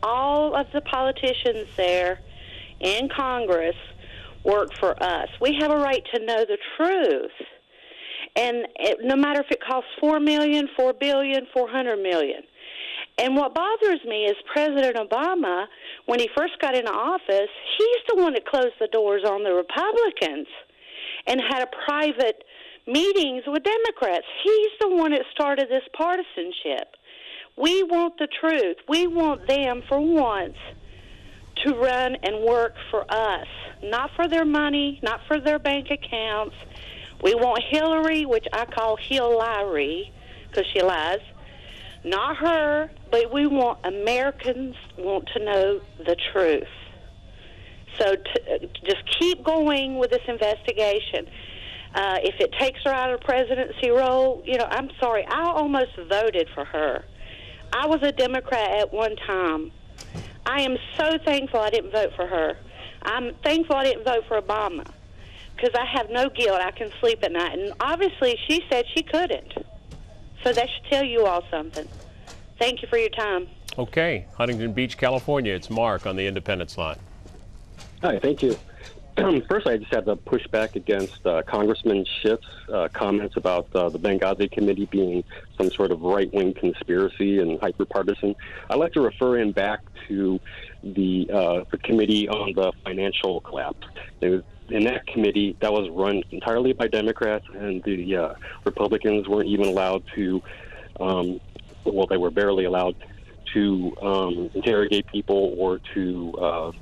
All of the politicians there in Congress work for us. We have a right to know the truth. And no matter if it costs $4 million, $4 billion, $400 million. And what bothers me is President Obama, when he first got into office, he's the one that closed the doors on the Republicans and had private meetings with Democrats. He's the one that started this partisanship. We want the truth. We want them, for once, to run and work for us, not for their money, not for their bank accounts. We want Hillary, which I call Hillary, because she lies. Not her, but we want Americans want to know the truth. So just keep going with this investigation. If it takes her out of the presidency role, you know, I'm sorry, I almost voted for her. I was a Democrat at one time. I am so thankful I didn't vote for her. I'm thankful I didn't vote for Obama, because I have no guilt. I can sleep at night. And obviously she said she couldn't. So that should tell you all something. Thank you for your time. Okay, Huntington Beach, California. It's Mark on the Independence line. Hi, thank you. First, I just have to push back against Congressman Schiff's comments about the Benghazi committee being some sort of right-wing conspiracy and hyper-partisan. I'd like to refer him back to the committee on the financial collapse. In that committee, that was run entirely by Democrats, and the Republicans weren't even allowed to, well, they were barely allowed to interrogate people or to,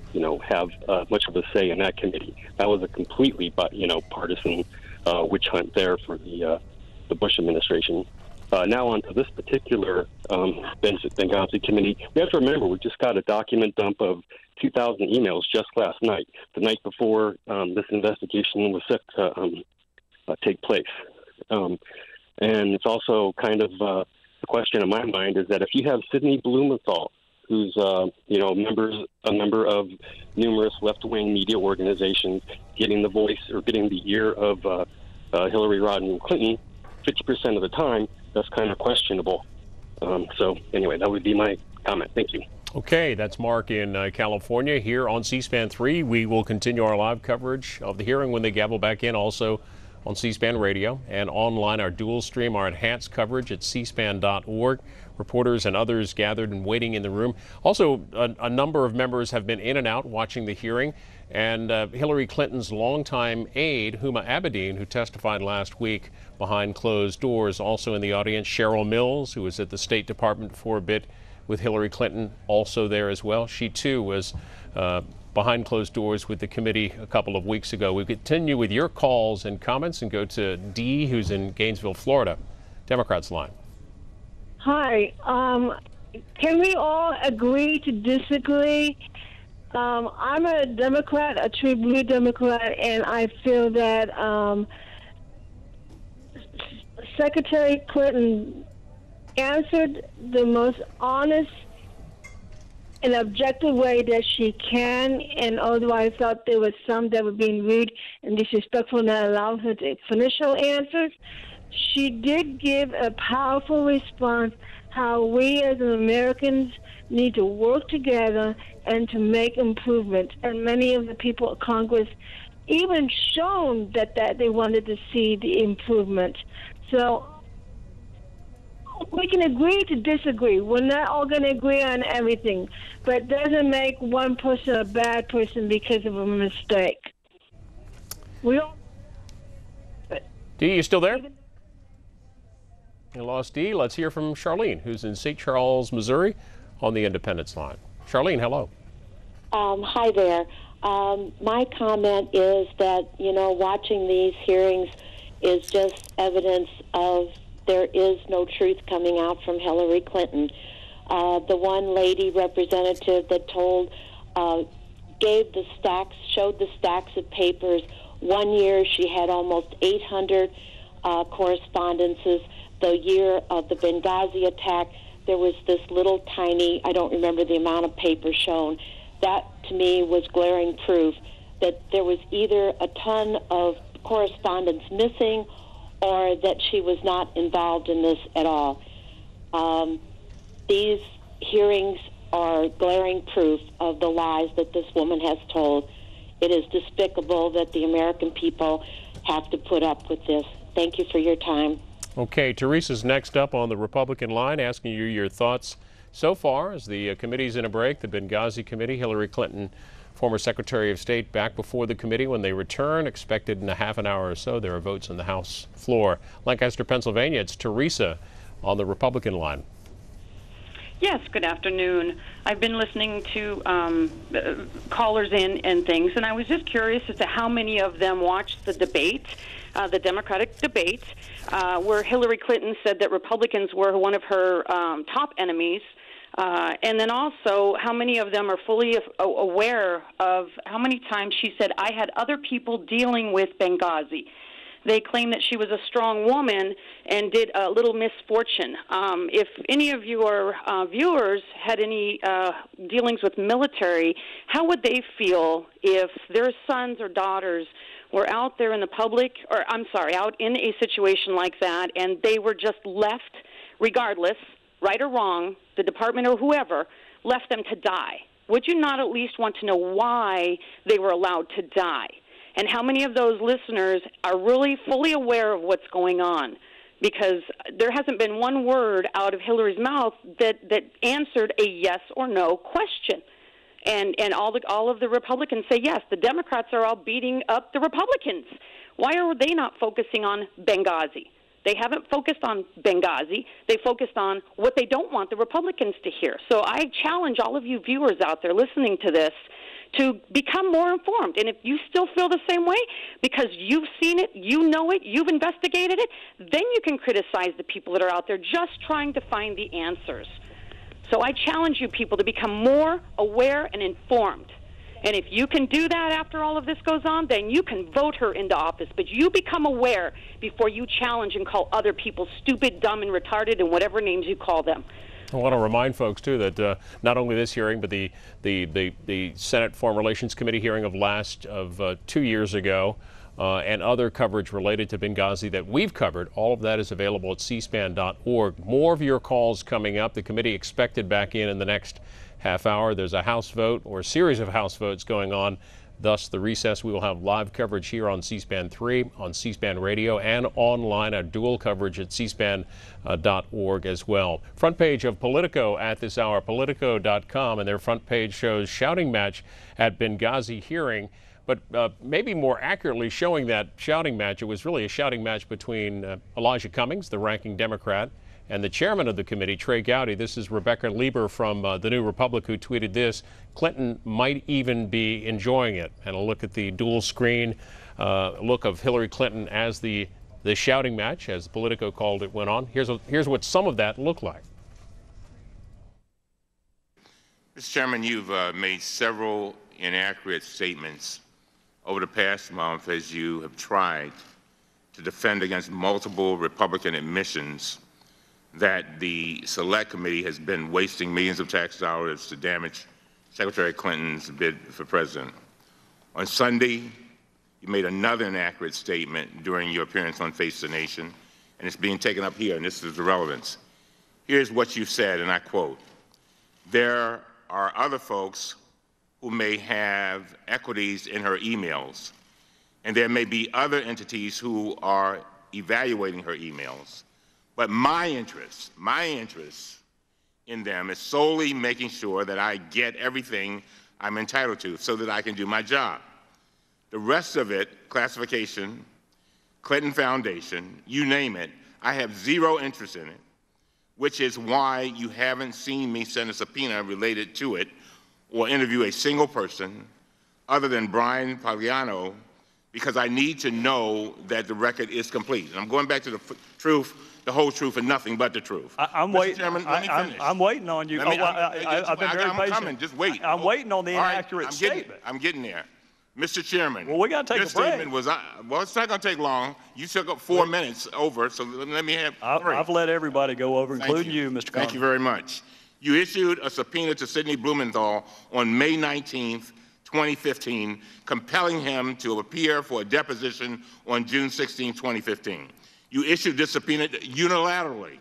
have much of a say in that committee. That was a completely, partisan witch hunt there for the Bush administration. Now on to this particular Benghazi committee. We have to remember we just got a document dump of 2,000 emails just last night, the night before this investigation was set to take place. And it's also kind of the question in my mind is that if you have Sidney Blumenthal, who's a member of numerous left-wing media organizations, getting the voice or getting the ear of Hillary Rodham Clinton 50% of the time, that's kind of questionable. So anyway, that would be my comment. Thank you. Okay, that's Mark in California. Here on C-SPAN 3, we will continue our live coverage of the hearing when they gavel back in. Also on C-SPAN Radio and online, our dual stream, our enhanced coverage at cspan.org. Reporters and others gathered and waiting in the room. Also, a number of members have been in and out watching the hearing. And Hillary Clinton's longtime aide, Huma Abedin, who testified last week behind closed doors, also in the audience. Cheryl Mills, who was at the State Department for a bit with Hillary Clinton, also there as well. She, too, was behind closed doors with the committee a couple of weeks ago. We continue with your calls and comments and go to Dee, who's in Gainesville, Florida. Democrats line. Hi. Can we all agree to disagree? I'm a Democrat, a true blue Democrat, and I feel that Secretary Clinton answered the most honest and objective way that she can, and although I thought there was some that were being rude and disrespectful, not allowing her to finish her answers, she did give a powerful response how we as Americans need to work together and to make improvements. And many of the people at Congress even shown that they wanted to see the improvement. So we can agree to disagree. We're not all going to agree on everything, but it doesn't make one person a bad person because of a mistake. We all. Dee, you still there? You lost Dee. Let's hear from Charlene, who's in St. Charles, Missouri, on the Independence line. Charlene, hello. Hi there. My comment is that, watching these hearings is just evidence of there is no truth coming out from Hillary Clinton. The one lady representative that showed the stacks of papers. One year she had almost 800 correspondences. The year of the Benghazi attack, there was this little tiny, I don't remember the amount of paper shown. That, to me, was glaring proof that there was either a ton of correspondence missing or that she was not involved in this at all. These hearings are glaring proof of the lies that this woman has told. It is despicable that the American people have to put up with this. Thank you for your time. Okay, Teresa's next up on the Republican line, asking you your thoughts so far as the committee's in a break. The Benghazi committee, Hillary Clinton, former Secretary of State, back before the committee. When they return, expected in a half an hour or so, there are votes on the House floor. Lancaster, Pennsylvania, it's Teresa on the Republican line. Yes, good afternoon. I've been listening to callers in and things, and I was just curious as to how many of them watched the debate, the Democratic debate, where Hillary Clinton said that Republicans were one of her top enemies, and then also how many of them are fully aware of how many times she said, I had other people dealing with Benghazi. They claim that she was a strong woman and did a little misfortune. If any of your viewers had any dealings with military, how would they feel if their sons or daughters were out there in the public, out in a situation like that, and they were just left, regardless, right or wrong, the department or whoever, left them to die? Would you not at least want to know why they were allowed to die? And how many of those listeners are really fully aware of what's going on? Because there hasn't been one word out of Hillary's mouth that answered a yes or no question. And all of the Republicans say yes. The Democrats are all beating up the Republicans. Why are they not focusing on Benghazi? They haven't focused on Benghazi. They focused on what they don't want the Republicans to hear. So I challenge all of you viewers out there listening to this to become more informed. And if you still feel the same way, because you've seen it, you know it, you've investigated it, then you can criticize the people that are out there just trying to find the answers. So I challenge you people to become more aware and informed. And if you can do that after all of this goes on, then you can vote her into office. But you become aware before you challenge and call other people stupid, dumb, and retarded, and whatever names you call them. I want to remind folks, too, that not only this hearing, but the Senate Foreign Relations Committee hearing of 2 years ago and other coverage related to Benghazi that we've covered, all of that is available at cspan.org. More of your calls coming up. The committee expected back in the next half hour. There's a House vote or a series of House votes going on. Thus, the recess, we will have live coverage here on C-SPAN 3, on C-SPAN Radio, and online, a dual coverage at cspan.org as well. Front page of Politico at this hour, Politico.com, and their front page shows shouting match at Benghazi hearing. But maybe more accurately showing that shouting match, it was really a shouting match between Elijah Cummings, the ranking Democrat, and the chairman of the committee, Trey Gowdy. This is Rebecca Lieber from The New Republic, who tweeted this: Clinton might even be enjoying it. And a look at the dual screen look of Hillary Clinton as the shouting match, as Politico called it, went on. Here's what some of that looked like. Mr. Chairman, you've made several inaccurate statements over the past month as you have tried to defend against multiple Republican admissions that the Select Committee has been wasting millions of tax dollars to damage Secretary Clinton's bid for president. On Sunday, you made another inaccurate statement during your appearance on Face the Nation, and it's being taken up here, and this is the relevance. Here's what you said, and I quote, "There are other folks who may have equities in her emails, and there may be other entities who are evaluating her emails. But my interest in them is solely making sure that I get everything I'm entitled to so that I can do my job. The rest of it, classification, Clinton Foundation, you name it, I have zero interest in it, which is why you haven't seen me send a subpoena related to it or interview a single person other than Brian Pagliano, because I need to know that the record is complete. And I'm going back to the truth, the whole truth, and nothing but the truth. I'm waiting. Chairman, let me finish. I'm waiting on you. I've been very patient. Coming. Just wait. I'm waiting on the inaccurate statement. I'm getting there. Mr. Chairman. Well, we got to take a break. Your statement was, well, it's not going to take long. You took up 4 minutes over, so let me have 3. I've let everybody go over, including you, Mr. Congress. Thank you very much. You issued a subpoena to Sidney Blumenthal on May 19th, 2015, compelling him to appear for a deposition on June 16, 2015. You issued this subpoena unilaterally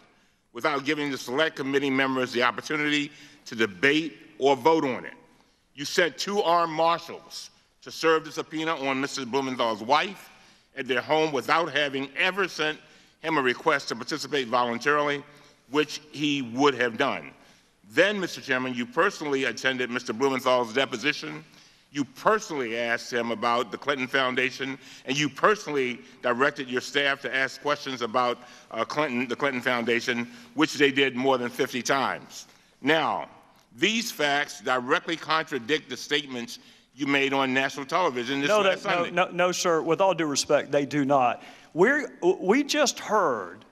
without giving the select committee members the opportunity to debate or vote on it. You sent 2 armed marshals to serve the subpoena on Mrs. Blumenthal's wife at their home without having ever sent him a request to participate voluntarily, which he would have done. Then, Mr. Chairman, you personally attended Mr. Blumenthal's deposition. You personally asked him about the Clinton Foundation, and you personally directed your staff to ask questions about the Clinton Foundation, which they did more than 50 times. Now, these facts directly contradict the statements you made on national television this last Sunday. No, sir. With all due respect, they do not. We just heard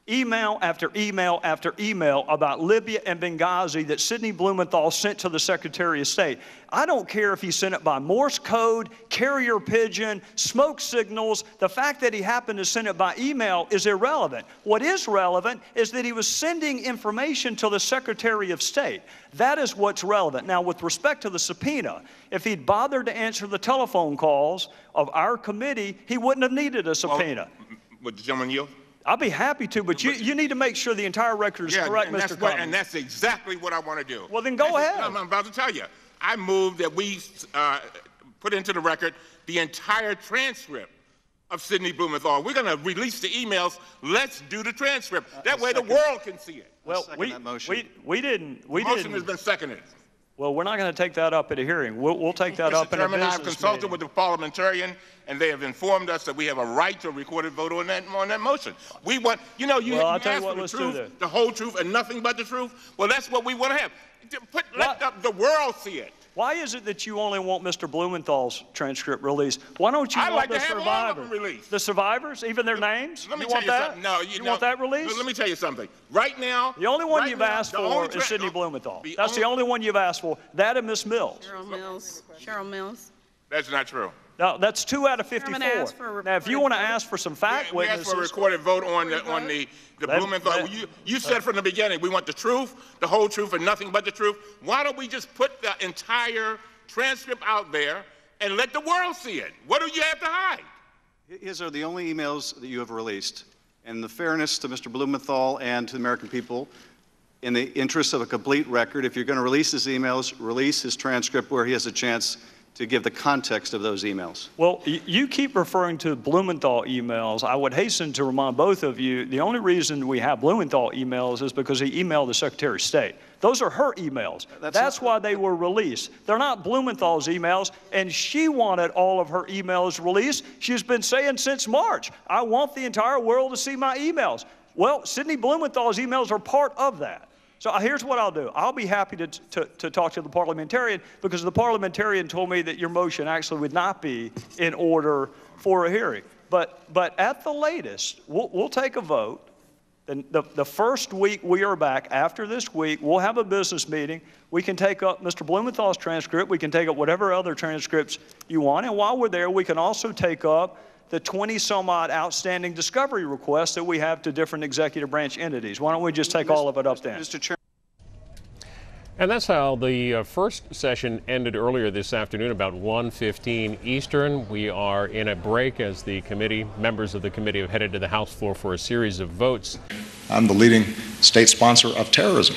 email after email after email about Libya and Benghazi that Sidney Blumenthal sent to the Secretary of State. I don't care if he sent it by Morse code, carrier pigeon, smoke signals. The fact that he happened to send it by email is irrelevant. What is relevant is that he was sending information to the Secretary of State. That is what's relevant. Now, with respect to the subpoena, if he'd bothered to answer the telephone calls of our committee, he wouldn't have needed a subpoena. Would the gentleman yield? I'll be happy to, but you need to make sure the entire record is correct, Mr. Cummings. And that's exactly what I want to do. Well, then go ahead. I'm about to tell you. I move that we put into the record the entire transcript of Sidney Blumenthal. We're going to release the emails. Let's do the transcript. That way the world can see it. Well, we didn't. The motion has been seconded. Well, we're not going to take that up at a hearing. We'll take that up in a business meeting. I've consulted with the parliamentarian, and they have informed us that we have a right to a recorded vote on that motion. We want, you ask for the truth, the whole truth, and nothing but the truth. Well, that's what we want to have. Let the world see it. Why is it that you only want Mr. Blumenthal's transcript released? Why don't you want the survivors? The survivors, even their names? Let me tell you something. No, you want that released? Let me tell you something. Right now, the only one you've asked for is Sidney Blumenthal. That's the only one you've asked for. That and Ms. Mills. Cheryl Mills. That's not true. No, that's 2 out of 54. Now, if you want to ask for some fact witnesses. We asked for a recorded vote on the Blumenthal. You said from the beginning, we want the truth, the whole truth, and nothing but the truth. Why don't we just put the entire transcript out there and let the world see it? What do you have to hide? His are the only emails that you have released. And the fairness to Mr. Blumenthal and to the American people, in the interest of a complete record, if you're going to release his emails, release his transcript where he has a chance to give the context of those emails. Well, you keep referring to Blumenthal emails. I would hasten to remind both of you, the only reason we have Blumenthal emails is because he emailed the Secretary of State. Those are her emails. That's why they were released. They're not Blumenthal's emails, and she wanted all of her emails released. She's been saying since March, I want the entire world to see my emails. Well, Sidney Blumenthal's emails are part of that. So here's what I'll do. I'll be happy to talk to the parliamentarian, because the parliamentarian told me that your motion actually would not be in order for a hearing. But at the latest, we'll take a vote. And the first week we are back, after this week, we'll have a business meeting. We can take up Mr. Blumenthal's transcript. We can take up whatever other transcripts you want. And while we're there, we can also take up the 20-some-odd outstanding discovery requests that we have to different executive branch entities. Why don't we just take all of it up then? Mr. Chairman. And that's how the first session ended earlier this afternoon, about 1:15 Eastern. We are in a break as the members of the committee have headed to the House floor for a series of votes. I'm the leading state sponsor of terrorism.